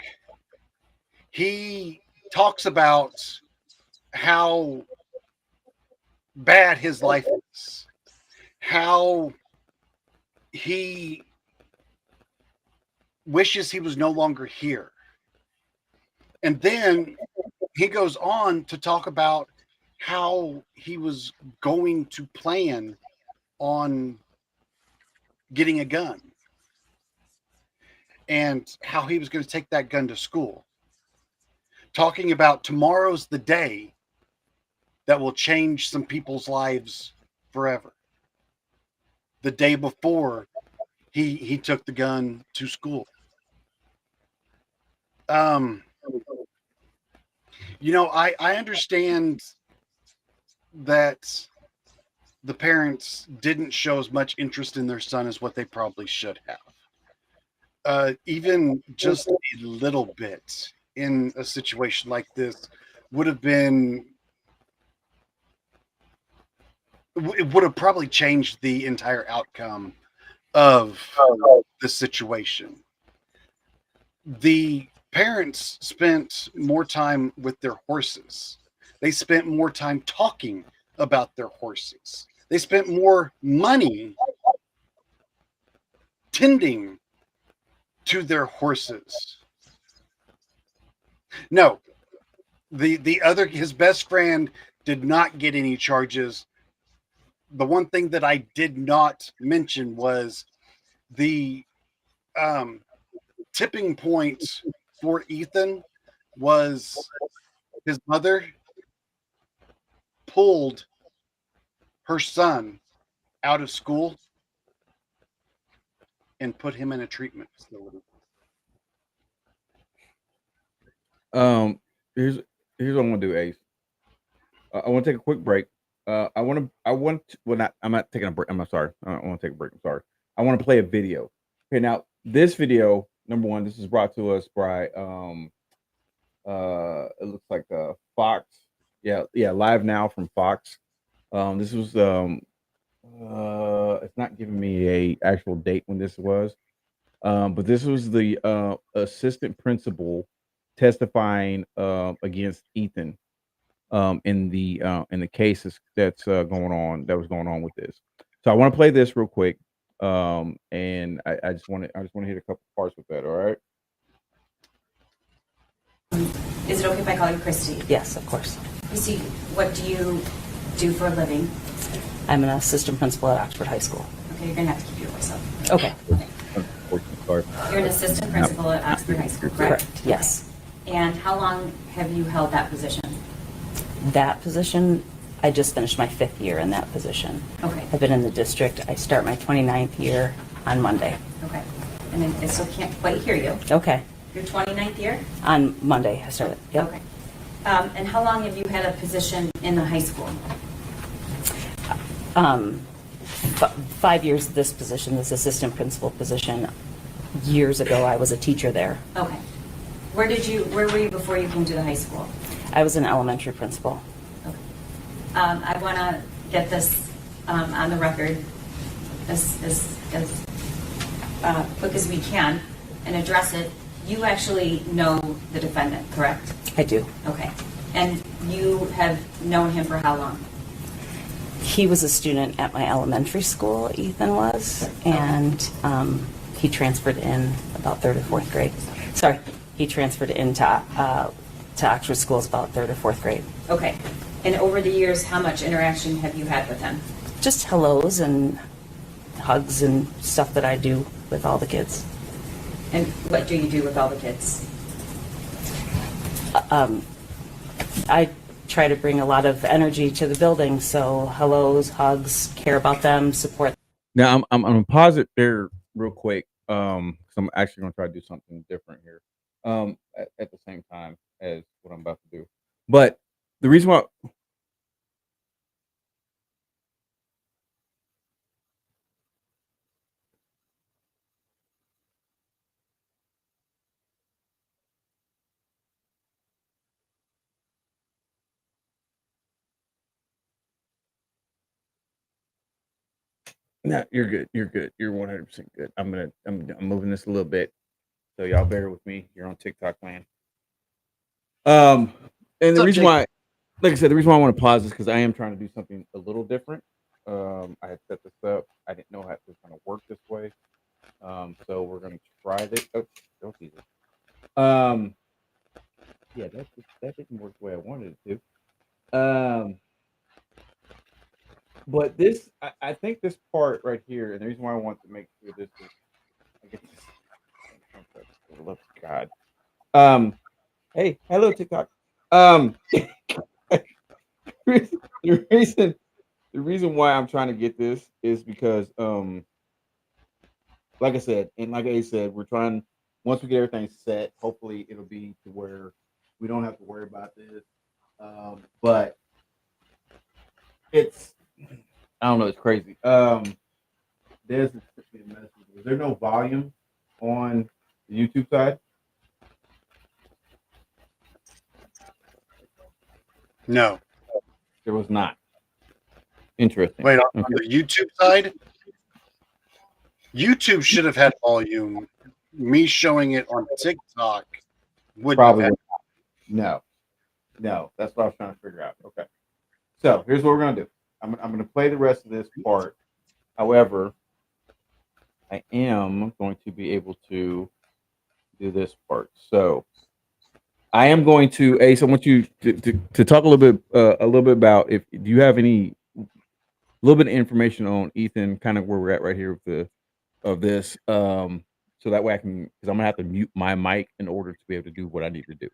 he talks about how bad his life is, how he wishes he was no longer here. And then he goes on to talk about how he was going to plan on getting a gun and how he was going to take that gun to school. Talking about tomorrow's the day that will change some people's lives forever. The day before he took the gun to school. I understand that the parents didn't show as much interest in their son as what they probably should have. Even just a little bit in a situation like this would have probably changed the entire outcome of the situation. The parents spent more time with their horses. They spent more time talking about their horses. They spent more money tending to their horses. No, the other, his best friend did not get any charges. The one thing that I did not mention was the tipping point for Ethan was his mother pulled her son out of school and put him in a treatment facility. Here's what I'm gonna do, Ace. I want to take a quick break. Well, not. I'm not taking a break. I'm not sorry. I want to take a break. I'm sorry. I want to play a video. Okay, now this video, number one, this is brought to us by it looks like Fox. Yeah, Live Now from Fox. This was it's not giving me a actual date when this was. But this was the assistant principal testifying against Ethan in the cases that was going on with this. So I want to play this real quick. And I just want to hit a couple parts with that. All right. Is it okay if I call you Christy? Yes, of course. Christy, what do you do for a living? I'm an assistant principal at Oxford High School. Okay, you're gonna have to keep your voice up. Okay. Sorry. You're an assistant principal at Oxford High School, correct? Correct, yes. Okay. And how long have you held that position? That position, I just finished my 5th year in that position. Okay. I've been in the district. I start my 29th year on Monday. Okay. And then I still can't quite hear you. Okay. Your 29th year? On Monday, I started. Yep. Okay. And how long have you had a position in the high school? 5 years this position, this assistant principal position. Years ago, I was a teacher there. Okay. Where were you before you came to the high school? I was an elementary principal. Okay. I want to get this on the record as quick as we can and address it. You actually know the defendant, correct? I do. Okay. And you have known him for how long? He was a student at my elementary school, Ethan was, and he transferred in about 3rd or 4th grade. Sorry, he transferred into Oxford schools about 3rd or 4th grade. Okay. And over the years, how much interaction have you had with him? Just hellos and hugs and stuff that I do with all the kids. And what do you do with all the kids? I try to bring a lot of energy to the building, so hellos, hugs, care about them, support. Now I'm gonna pause it there real quick. Because I'm actually gonna try to do something different here. At the same time as what I'm about to do. But the reason why no, you're good. You're good. You're 100% good. I'm moving this a little bit. So y'all bear with me. You're on TikTok land. And the reason why, like I said, the reason why I want to pause is because I am trying to do something a little different. I had set this up. I didn't know how it was going to work this way. So we're going to try this. Oh, don't tease it. Yeah, that didn't work the way I wanted it to. But this, I think this part right here, and the reason why I want to make sure this is, I guess, look, God. Hey, hello TikTok. The reason why I'm trying to get this is because, like I said, and like I said, we're trying. Once we get everything set, hopefully it'll be to where we don't have to worry about this. But it's, I don't know, it's crazy. Is there no volume on the YouTube side? No, There was not. Interesting. wait, on the YouTube side? YouTube should have had volume. Me showing it on TikTok wouldn't Probably have would not. No. That's what I was trying to figure out. Okay. So here's what we're gonna do. I'm gonna play the rest of this part. However, I am going to be able to do this part. So I am going to Ace. I want you to talk a little bit about if do you have any little bit of information on Ethan, kind of where we're at right here with the of this, so that way I can because I'm gonna have to mute my mic in order to be able to do what I need to do.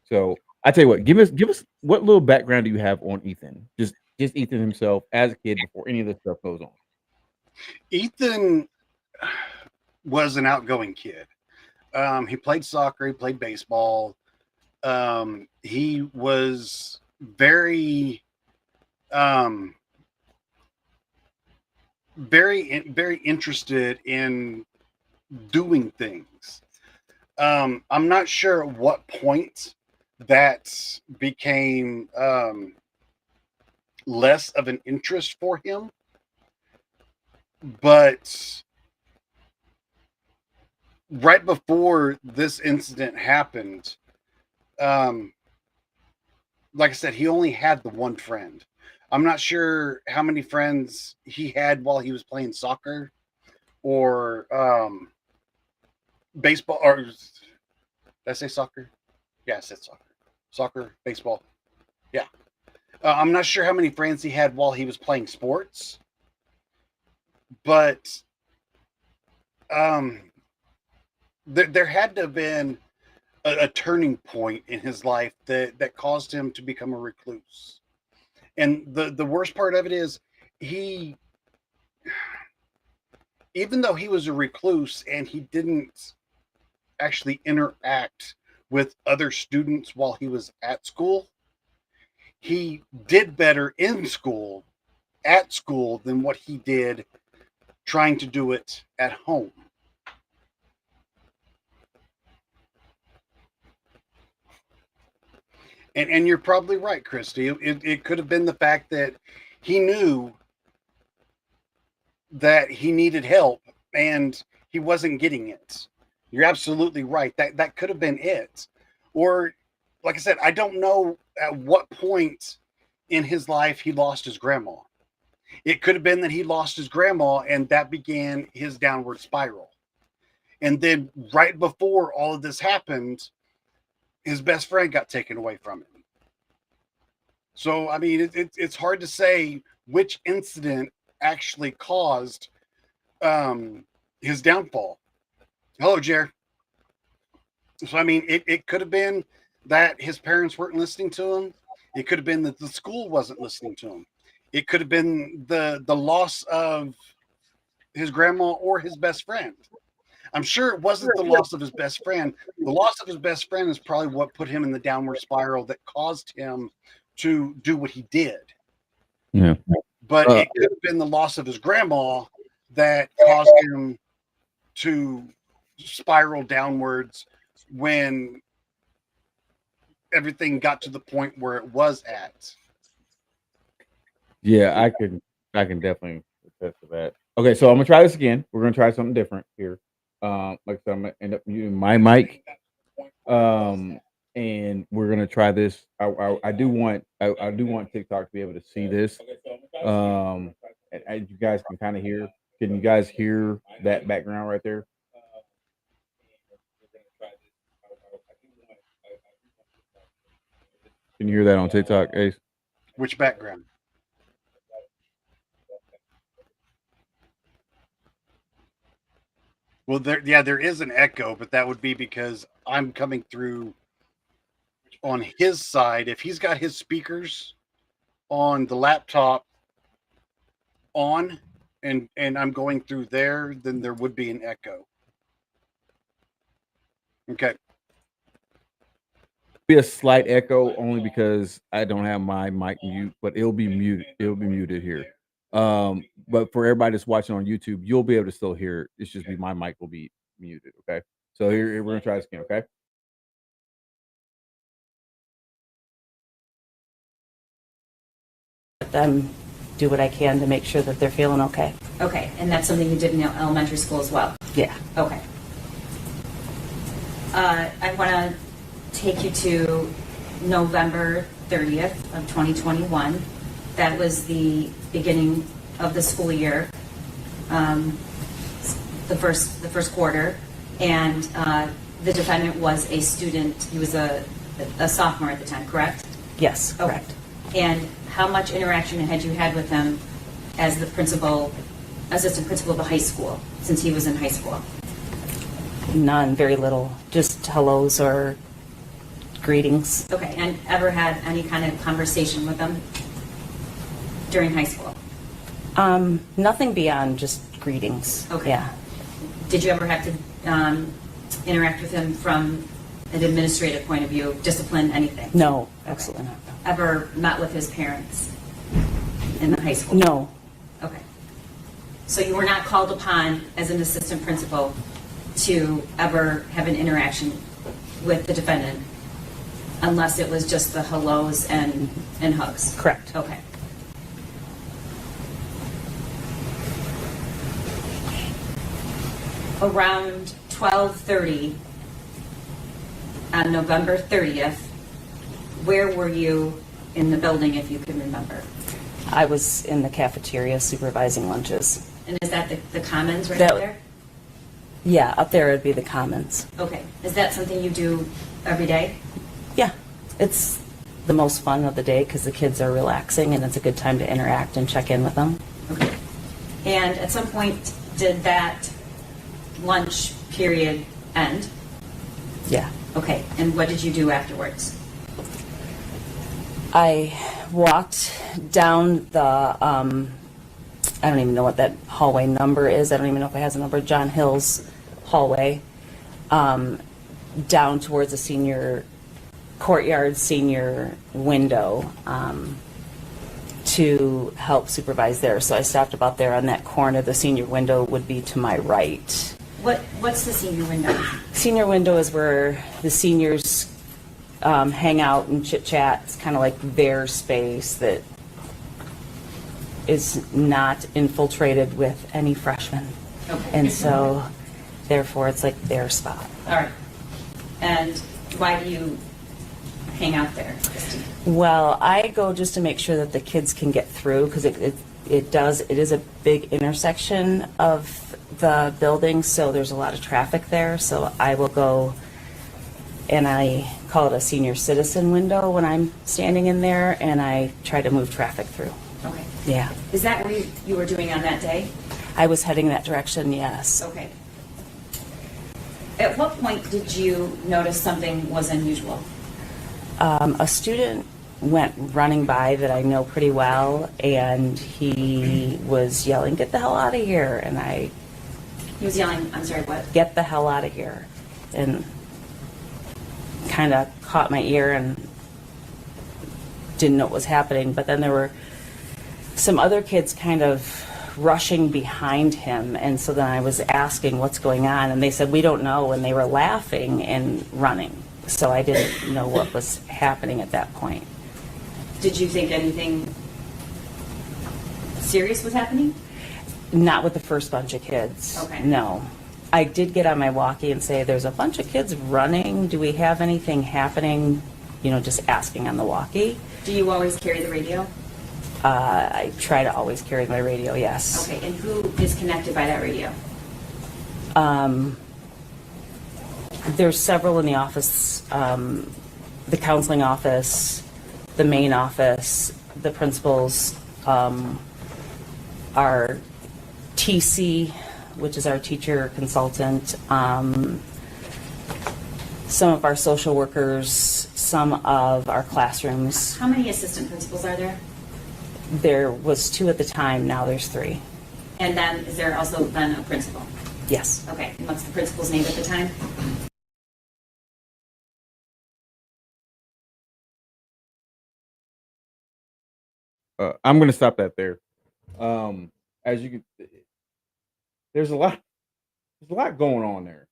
So I tell you what, give us what little background do you have on Ethan? Just Ethan himself as a kid before any of this stuff goes on. Ethan was an outgoing kid. He played soccer, he played baseball. He was very, very interested in doing things. I'm not sure at what point that became less of an interest for him, but right before this incident happened, like I said, he only had the one friend. I'm not sure how many friends he had while he was playing soccer or baseball. Or did I say soccer? Yeah, I said soccer. Soccer, baseball. Yeah. I'm not sure how many friends he had while he was playing sports, but there had to have been a turning point in his life that caused him to become a recluse. And the worst part of it is he, even though he was a recluse and he didn't actually interact with other students while he was at school, he did better in school, at school, than what he did trying to do it at home. And you're probably right, Christy. It could have been the fact that he knew that he needed help and he wasn't getting it. You're absolutely right. That could have been it. Or, like I said, I don't know at what point in his life he lost his grandma. It could have been that he lost his grandma and that began his downward spiral. And then right before all of this happened, his best friend got taken away from him. So, I mean, it's hard to say which incident actually caused his downfall. Hello, Jer. So, I mean, it could have been that his parents weren't listening to him. It could have been that the school wasn't listening to him. It could have been the loss of his grandma or his best friend. I'm sure it wasn't the loss of his best friend. The loss of his best friend is probably what put him in the downward spiral that caused him to do what he did. Yeah. But it could have been the loss of his grandma that caused him to spiral downwards when everything got to the point where it was at. Yeah, I can definitely attest to that. Okay, so I'm gonna try this again. We're gonna try something different here. Like I said, I'm gonna end up using my mic. And we're gonna try this. I do want TikTok to be able to see this. And as you guys can kind of hear. Can you guys hear that background right there? Can you hear that on TikTok, Ace? Which background? Well, there is an echo, but that would be because I'm coming through on his side. If he's got his speakers on the laptop on and I'm going through there, then there would be an echo. Okay. Be a slight echo only because I don't have my mic mute, but it'll be muted. It'll be muted here. But for everybody that's watching on YouTube, you'll be able to still hear it. It's just my mic will be muted. Okay. So here we're gonna try this again. Okay. them do what I can to make sure that they're feeling okay. Okay, and that's something you did in elementary school as well? Yeah. Okay. I want to take you to November 30th of 2021. That was the beginning of the school year, the first quarter, and the defendant was a student. He was a sophomore at the time, correct? Yes, correct. Okay. And how much interaction had you had with him as the assistant principal of the high school, since he was in high school? None, very little. Just hellos or greetings. Okay, and ever had any kind of conversation with him during high school? Nothing beyond just greetings. Okay. Yeah. Did you ever have to interact with him from an administrative point of view, discipline, anything? No, absolutely not. Ever met with his parents in the high school? No. Okay. So you were not called upon as an assistant principal to ever have an interaction with the defendant unless it was just the hellos and hugs? Correct. Okay. Around 12:30 on November 30th, where were you in the building, if you can remember? I was in the cafeteria supervising lunches. And is that the commons right That- there? Yeah, up there would be the commons. Okay. Is that something you do every day? Yeah, it's the most fun of the day because the kids are relaxing and it's a good time to interact and check in with them. Okay. And at some point, did that lunch period end? Yeah. Okay. And what did you do afterwards? I walked down the, I don't even know what that hallway number is. I don't even know if it has a number. John Hill's hallway, down towards the senior courtyard, senior window, to help supervise there. So I stopped about there on that corner. The senior window would be to my right. What's the senior window? Senior window is where the seniors hang out and chit chat. It's kind of like their space that is not infiltrated with any freshmen. Okay. And so, therefore, it's like their spot. All right. And why do you hang out there, Christy? Well, I go just to make sure that the kids can get through because it is a big intersection of the building, so there's a lot of traffic there. So I will go, and I call it a senior citizen window when I'm standing in there, and I try to move traffic through. Okay. Yeah. Is that what you were doing on that day? I was heading that direction, yes. Okay. At what point did you notice something was unusual? A student went running by that I know pretty well, and he was yelling, "Get the hell out of here!" And I, He was yelling, I'm sorry, what? "Get the hell out of here!" And kind of caught my ear and didn't know what was happening. But then there were some other kids kind of rushing behind him, and so then I was asking what's going on, and they said, "We don't know," and they were laughing and running. So I didn't know what was happening at that point. Did you think anything serious was happening? Not with the first bunch of kids. Okay. No. I did get on my walkie and say, "There's a bunch of kids running. Do we have anything happening?" You know, just asking on the walkie. Do you always carry the radio? I try to always carry my radio, yes. Okay, and who is connected by that radio? There's several in the office, the counseling office, the main office, the principals, our TC, which is our teacher consultant, some of our social workers, some of our classrooms. How many assistant principals are there? There was 2 at the time, now there's 3. And then, is there also then a principal? Yes. Okay, and what's the principal's name at the time? I'm going to stop that there. As you can, there's a lot going on there.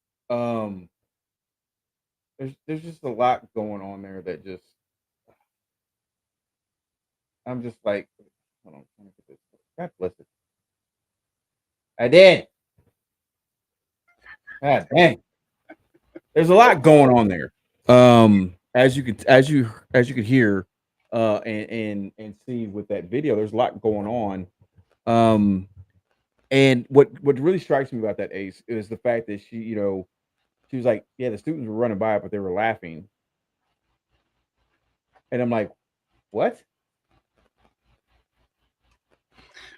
There's just a lot going on there that just, I'm just like, Hold on. Let me get this. God bless it. I did. God dang. There's a lot going on there. As you could hear, and see with that video, there's a lot going on. And what really strikes me about that, Ace, is the fact that she was like, yeah, the students were running by, but they were laughing, and I'm like, what?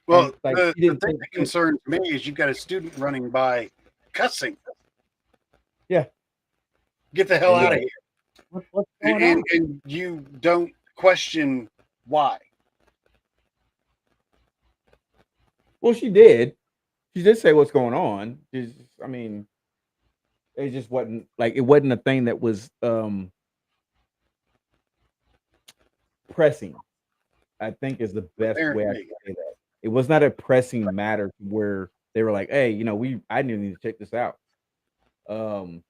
Well, And like the, she the didn't thing think that that, concerns me is you've got a student running by cussing. yeah, Get the hell and out you're of like, here. what's going And, on? and you don't question why. Well, she did. She did say what's going on. I mean, it just wasn't like it wasn't a thing that was pressing. I think is the best way I can Apparently. say that. It was not a pressing matter where they were like, "Hey, I didn't need to check this out." Um,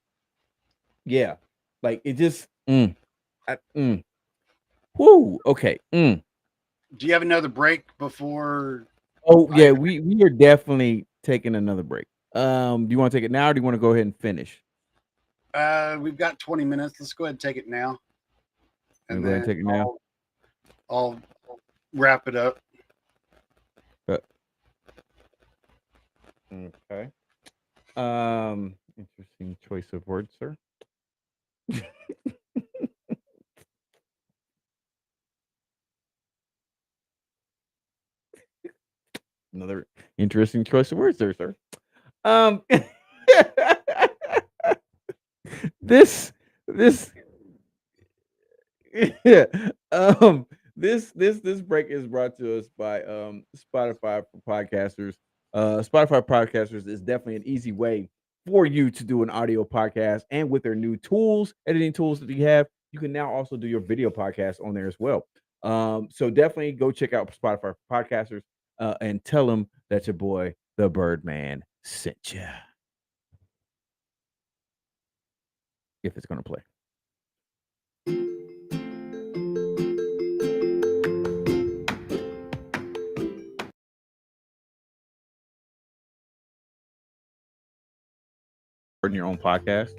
yeah, like it just, I, whoo, okay, Do you have another break before Oh I yeah, we are definitely taking another break. Do you want to take it now, or do you want to go ahead and finish? we've got 20 minutes. Let's go ahead and take it now. You And go ahead and then take it now. I'll wrap it up. Uh, Okay. Interesting choice of words, sir. Another interesting choice of words there, sir. Um, this this yeah. This break is brought to us by Spotify for podcasters. Spotify podcasters is definitely an easy way for you to do an audio podcast, and with their new tools, editing tools that you have, you can now also do your video podcast on there as well. So definitely go check out Spotify for podcasters, and tell them that your boy the Birdman sent you. If it's gonna play. In your own podcast?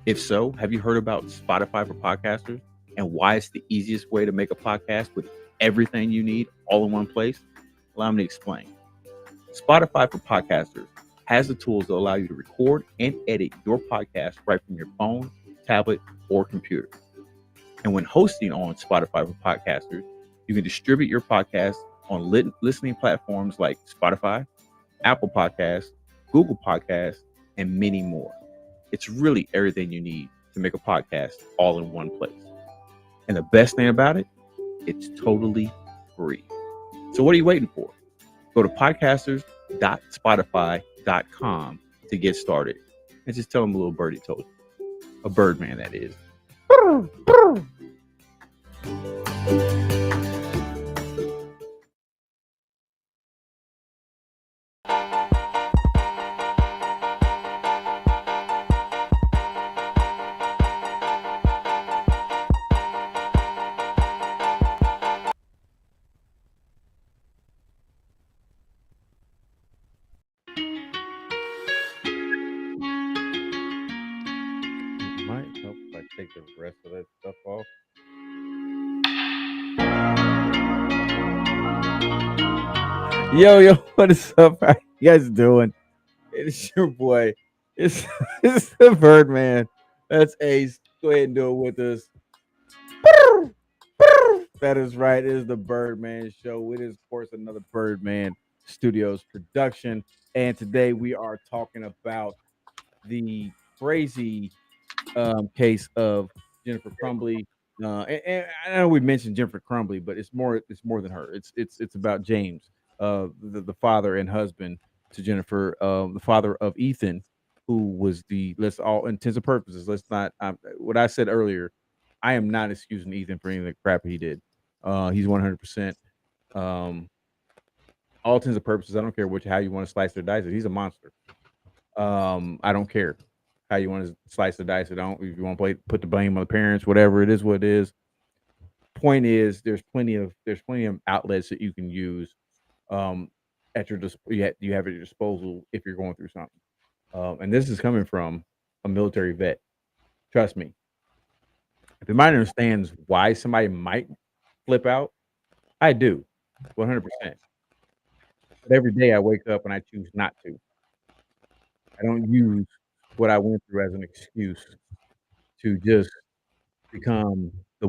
If so, have you heard about Spotify for podcasters and why it's the easiest way to make a podcast with everything you need all in one place? Allow me to explain. Spotify for podcasters has the tools that allow you to record and edit your podcast right from your phone, tablet, or computer. And when hosting on Spotify for podcasters, you can distribute your podcast on listening platforms like Spotify, Apple Podcasts, Google Podcasts, and many more. It's really everything you need to make a podcast all in one place. And the best thing about it, it's totally free. So what are you waiting for? Go to podcasters.spotify.com to get started. And just tell them a little birdie told you. A Birdman, that is. It might help if I take the rest of that stuff off. Yo, what is up? How you guys doing? It's your boy. It's, it's the Birdman. That's Ace. Go ahead and do it with us. That is right. It is the Birdman Show. It is, of course, another Birdman Studios production. And today we are talking about the crazy case of Jennifer Crumbly. And I know we mentioned Jennifer Crumbly, but it's more than her. It's about James, the father and husband to Jennifer, the father of Ethan, who was let's all intents and purposes. Let's not what I said earlier. I am not excusing Ethan for any of the crap he did. He's 100%. All intents and purposes. I don't care how you want to slice or dice it. He's a monster. I don't care how you want to slice or dice it. If you want to put the blame on the parents, whatever it is, what it is. point is there's plenty of outlets that you can use at your you have at your disposal if you're going through something. And this is coming from a military vet. Trust me. If your mind understands why somebody might flip out, I do, 100%. But every day I wake up and I choose not to. I don't use what I went through as an excuse to just become the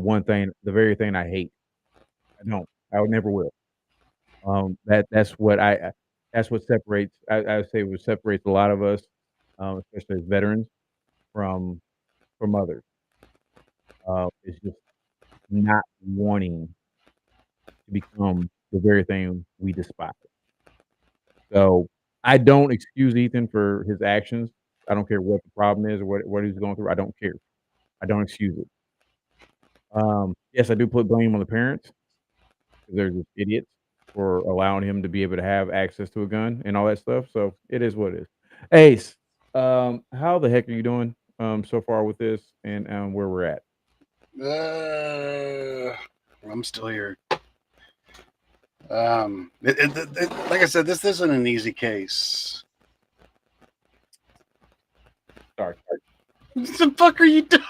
very thing I hate. I don't. I would never will. That's what that's what separates. I would say what separates a lot of us, especially as veterans, from others. Is just not wanting to become the very thing we despise. So I don't excuse Ethan for his actions. I don't care what the problem is or what he's going through. I don't care. I don't excuse it. Yes, I do put blame on the parents because they're just idiots for allowing him to be able to have access to a gun and all that stuff. So it is what it is. Ace, how the heck are you doing so far with this and where we're at? I'm still here. Like I said, this isn't an easy case. Sorry. What the fuck are you doing?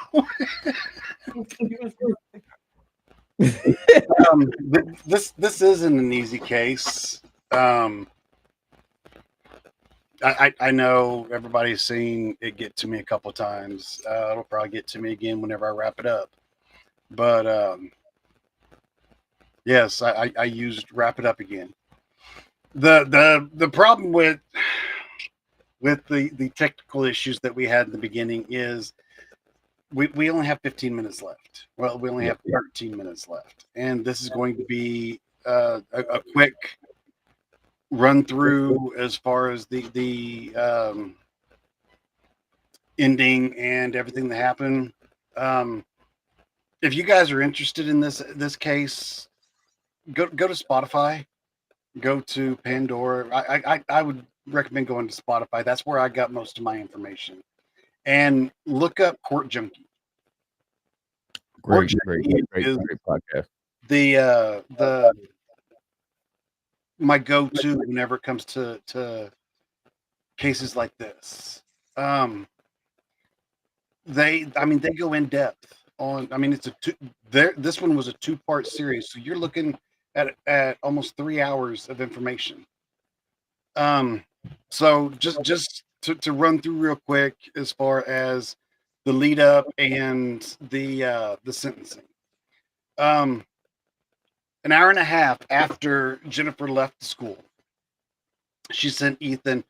This isn't an easy case. I know everybody's seen it get to me a couple times. It'll probably get to me again whenever I wrap it up. But yes, I used wrap it up again. The problem with the technical issues that we had in the beginning is we only have 15 minutes left. Well, we only have 13 minutes left, and this is going to be a quick run through as far as the ending and everything that happened. If you guys are interested in this case, go to Spotify, go to Pandora. I would recommend going to Spotify. That's where I got most of my information. And look up Court Junkie. Great podcast. The my go-to whenever it comes to cases like this. They go in depth on. It's this one was a 2-part series, so you're looking at almost 3 hours of information. So just to run through real quick as far as the lead up and the sentencing. An hour and a half after Jennifer left the school, she sent Ethan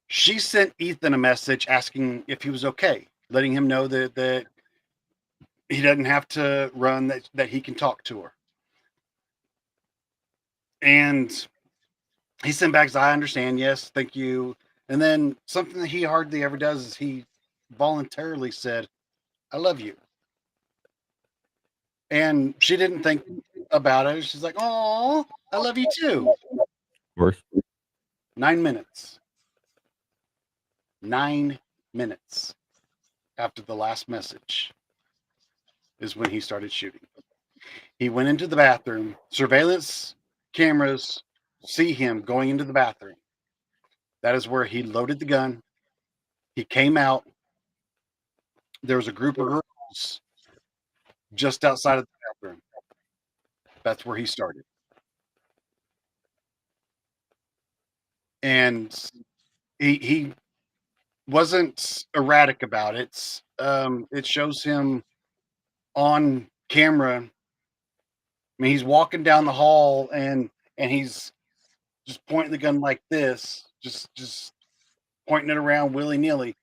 she sent Ethan a message asking if he was okay, letting him know that he doesn't have to run, that he can talk to her. And he sent back, I understand, yes, thank you. And then something that he hardly ever does is he voluntarily said, I love you. And she didn't think about it. She's like, oh, I love you too. Worse. 9 minutes. 9 minutes after the last message is when he started shooting. He went into the bathroom. Surveillance cameras see him going into the bathroom. That is where he loaded the gun. He came out. There was a group of girls just outside of the bathroom. That's where he started. And he wasn't erratic about it. It shows him on camera. He's walking down the hall and he's just pointing the gun like this, just pointing it around willy-nilly.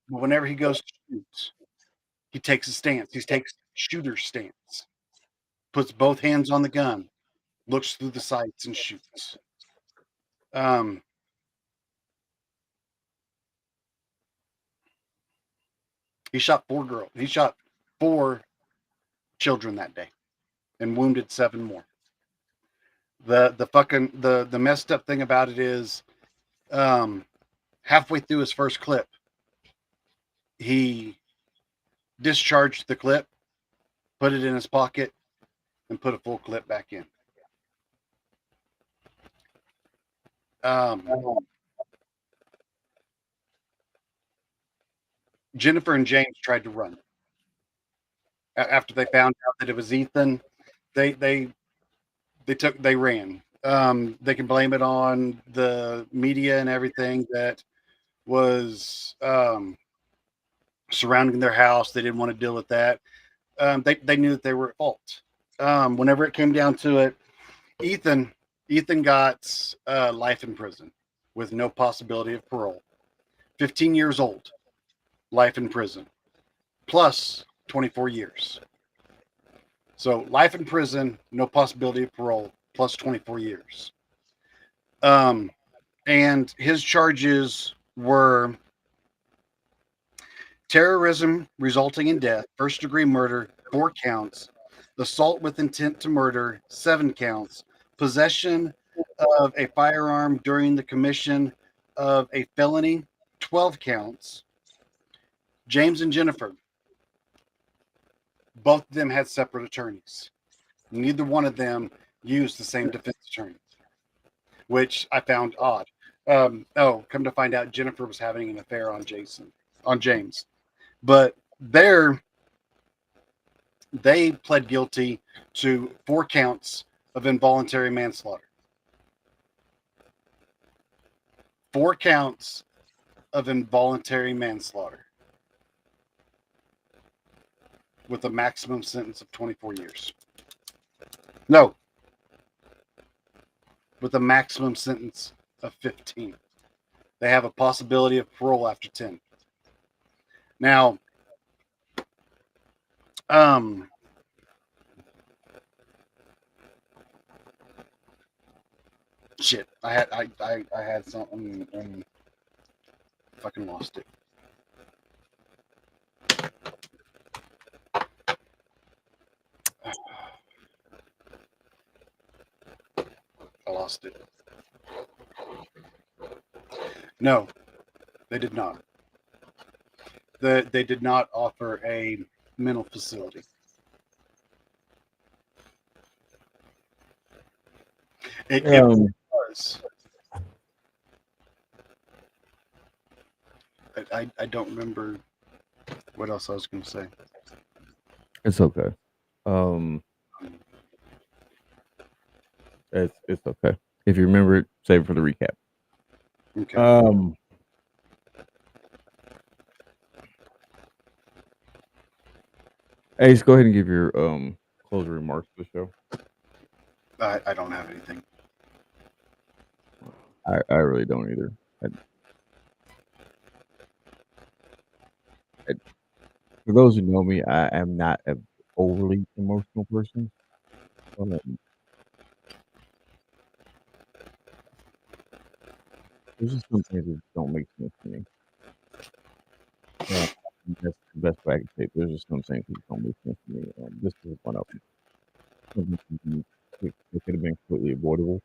But whenever he goes to shoot, he takes a stance. He takes shooter stance, puts both hands on the gun, looks through the sights and shoots. He shot 4 girls. He shot 4 children that day and wounded 7 more. The messed up thing about it is halfway through his first clip, he discharged the clip, put it in his pocket, and put a full clip back in. Jennifer and James tried to run after they found out that it was Ethan. They ran. They can blame it on the media and everything that was surrounding their house. They didn't want to deal with that. They knew that they were at fault. Whenever it came down to it, Ethan got life in prison with no possibility of parole. 15 years old, life in prison, plus 24 years. So life in prison, no possibility of parole, plus 24 years. And his charges were terrorism resulting in death, first-degree murder, 4 counts, assault with intent to murder, 7 counts, possession of a firearm during the commission of a felony, 12 counts. James and Jennifer, both of them had separate attorneys. Neither one of them used the same defense attorney, which I found odd. Come to find out, Jennifer was having an affair on James. But they pled guilty to 4 counts of involuntary manslaughter. 4 counts of involuntary manslaughter with a maximum sentence of 24 years. No, with a maximum sentence of 15. They have a possibility of parole after 10. Now, shit, I had something and fucking lost it. I lost it. No, they did not. They did not offer a mental facility. It was. I don't remember what else I was going to say. It's okay. It's okay. If you remember it, save it for the recap. Okay. Ace, go ahead and give your closing remarks to the show. I don't have anything. I really don't either. For those who know me, I am not an overly emotional person. There's just some things that don't make sense to me. That's the best way I can say it. There's just some things that don't make sense to me. This is one of them. It could have been completely avoidable.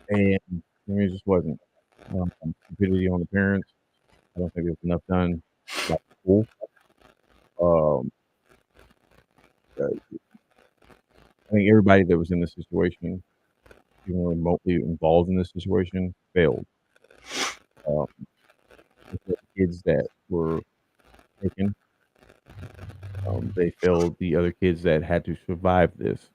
And I mean, it just wasn't. Stupidity on the parents. I don't think there's enough done by the school. I think everybody that was in this situation, even remotely involved in this situation, failed. The kids that were taken, they failed the other kids that had to survive this.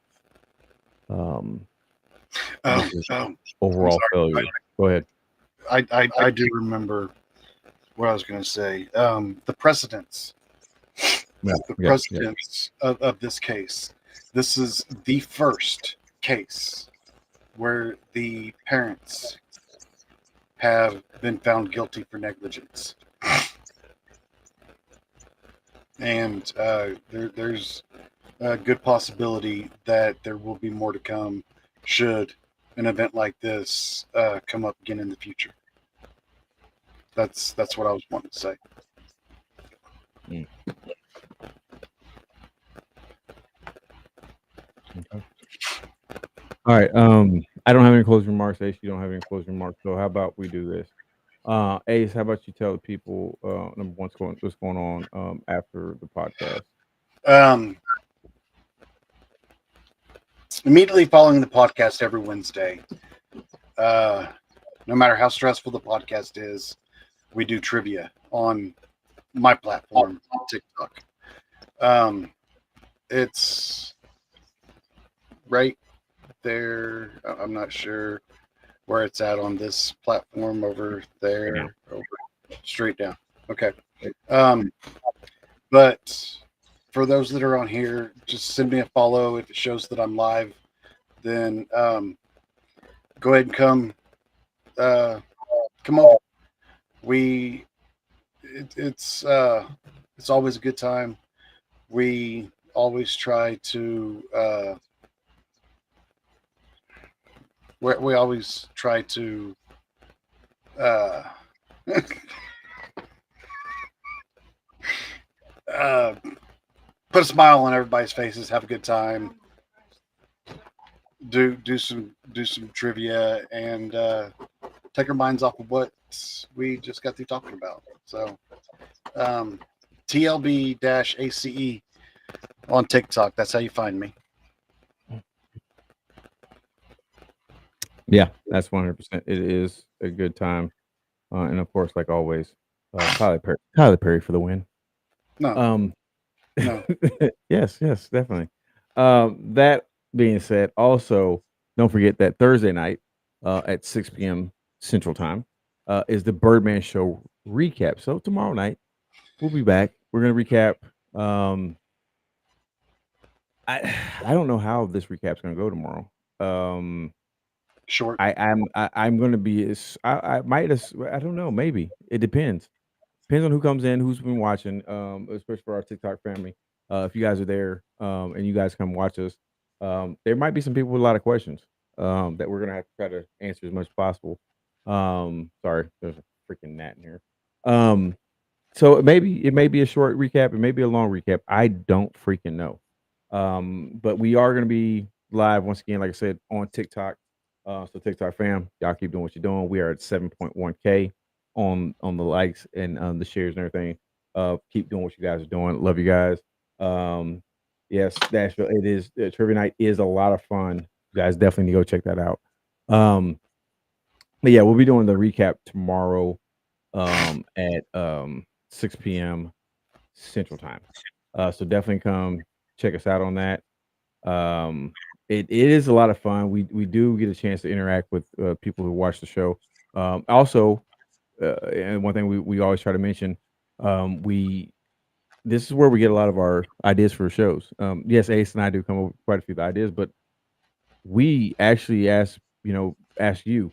Overall failure. Go ahead. I do remember what I was going to say. The precedents. The precedents of this case. This is the first case where the parents have been found guilty for negligence. And there's a good possibility that there will be more to come should an event like this come up again in the future. That's what I was wanting to say. Okay. All right. I don't have any closing remarks. Ace, you don't have any closing remarks. So how about we do this? Ace, how about you tell the people number one what's going on after the podcast? Um, immediately following the podcast every Wednesday, no matter how stressful the podcast is, we do trivia on my platform, TikTok. It's right there. I'm not sure where it's at on this platform over there. Over straight down. Okay. But for those that are on here, just send me a follow. If it shows that I'm live, then go ahead and come over. It's always a good time. We always try to we always try to put a smile on everybody's faces, have a good time, do some trivia, and take our minds off of what we just got through talking about. So TLB-ACE on TikTok. That's how you find me. Yeah, that's 100%. It is a good time, and of course, like always, Tyler Perry for the win. No. Yes, definitely. That being said, also don't forget that Thursday night at 6 p.m. Central Time is the Birdman Show recap. So tomorrow night we'll be back. We're gonna recap. I don't know how this recap's gonna go tomorrow. Short. I'm gonna be. I might. I don't know. Maybe it depends. Depends on who comes in, who's been watching, especially for our TikTok family. If you guys are there and you guys come watch us, there might be some people with a lot of questions that we're gonna have to try to answer as much as possible. Sorry, there's a freaking gnat in here. So it may be a short recap, it may be a long recap. I don't freaking know. But we are gonna be live once again, like I said, on TikTok. So TikTok fam, y'all keep doing what you're doing. We are at 7.1K on the likes and the shares and everything. Keep doing what you guys are doing. Love you guys. Yes, Nashville. It is trivia night is a lot of fun. You guys definitely need to go check that out. But yeah, we'll be doing the recap tomorrow at 6 p.m. Central Time. So definitely come check us out on that. It is a lot of fun. We do get a chance to interact with people who watch the show. Also, and one thing we always try to mention, this is where we get a lot of our ideas for shows. Yes, Ace and I do come up with quite a few ideas, but we actually ask you,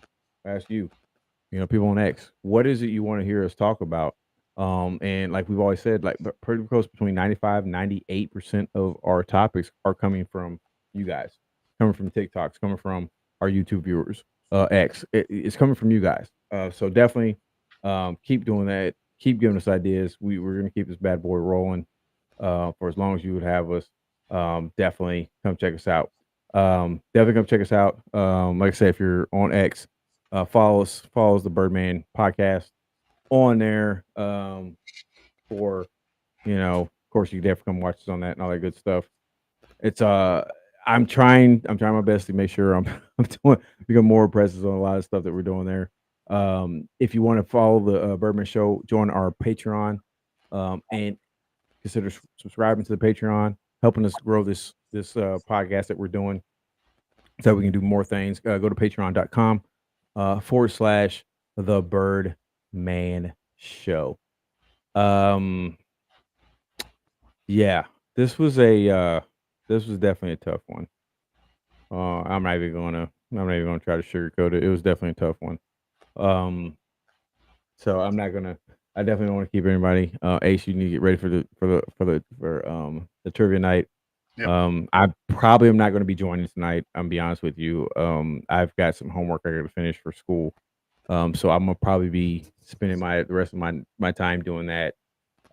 people on X, what is it you want to hear us talk about? And like we've always said, like pretty close between 98% of our topics are coming from you guys, coming from TikToks, coming from our YouTube viewers. X, it's coming from you guys. So definitely keep doing that. Keep giving us ideas. We're gonna keep this bad boy rolling for as long as you would have us. Definitely come check us out. Definitely come check us out. Like I said, if you're on X, follows the Birdman podcast on there. For of course, you can definitely come watch us on that and all that good stuff. It's I'm trying my best to make sure I'm become more present on a lot of stuff that we're doing there. If you want to follow the Birdman Show, join our Patreon, and consider subscribing to the Patreon, helping us grow this podcast that we're doing, so we can do more things. Go to patreon.com / the Birdman Show. Yeah, this was definitely a tough one. I'm not even gonna try to sugarcoat it. It was definitely a tough one. So I definitely don't want to keep anybody. Ace, you need to get ready for the trivia night. Yep. I probably am not going to be joining tonight. I'm be honest with you. I've got some homework I got to finish for school. So I'm gonna probably be spending the rest of my time doing that.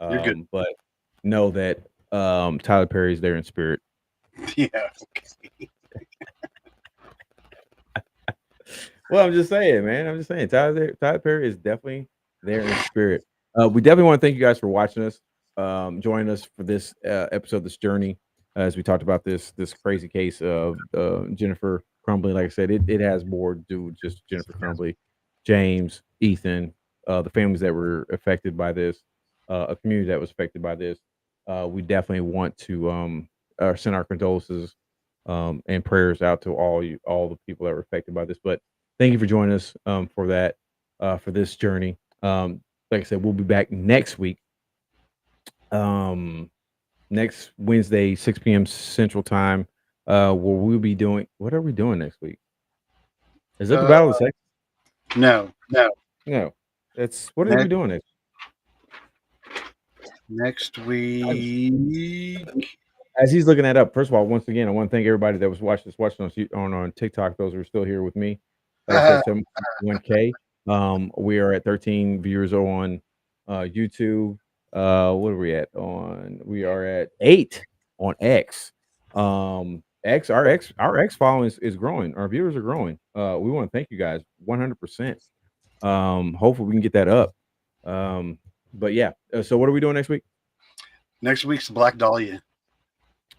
You're good. But know that Tyler Perry's there in spirit. Yeah. Okay. Well, I'm just saying, man. I'm just saying, Tyler Perry is definitely there in spirit. We definitely want to thank you guys for watching us, joining us for this episode, this journey, as we talked about this crazy case of Jennifer Crumbly. Like I said, it has more to do with just Jennifer Crumbly, James, Ethan, the families that were affected by this, a community that was affected by this. We definitely want to send our condolences and prayers out to all the people that were affected by this. But thank you for joining us for that, for this journey. Like I said, we'll be back next week. Next Wednesday, 6 p.m. Central Time. Where we'll be doing, what are we doing next week? Is it the Battle of the Sex? No. It's what are we doing Next week? As he's looking that up, first of all, once again, I want to thank everybody that was watching on TikTok. Those who are still here with me. 1K. We are at 13 viewers on YouTube. What are we at on? We are at 8 on X. Our X following is growing. Our viewers are growing. We want to thank you guys 100%. Hopefully we can get that up. But yeah. So what are we doing next week? Next week's Black Dahlia.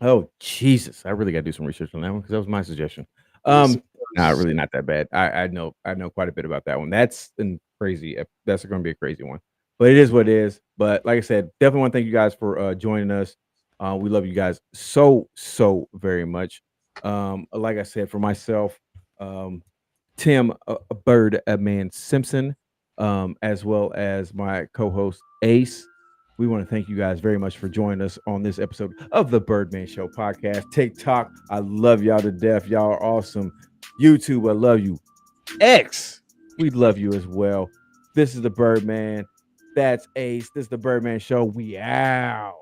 Oh Jesus! I really got to do some research on that one because that was my suggestion. Really not that bad. I know quite a bit about that one. That's crazy. That's going to be a crazy one, but it is what it is. But like I said, definitely want to thank you guys for joining us. We love you guys so very much. Like I said, for myself, Tim Birdman Simpson, as well as my co-host Ace. We want to thank you guys very much for joining us on this episode of the Birdman Show podcast. TikTok, I love y'all to death. Y'all are awesome. YouTube, I love you. X, we love you as well. This is the Birdman. That's Ace. This is the Birdman Show. We out.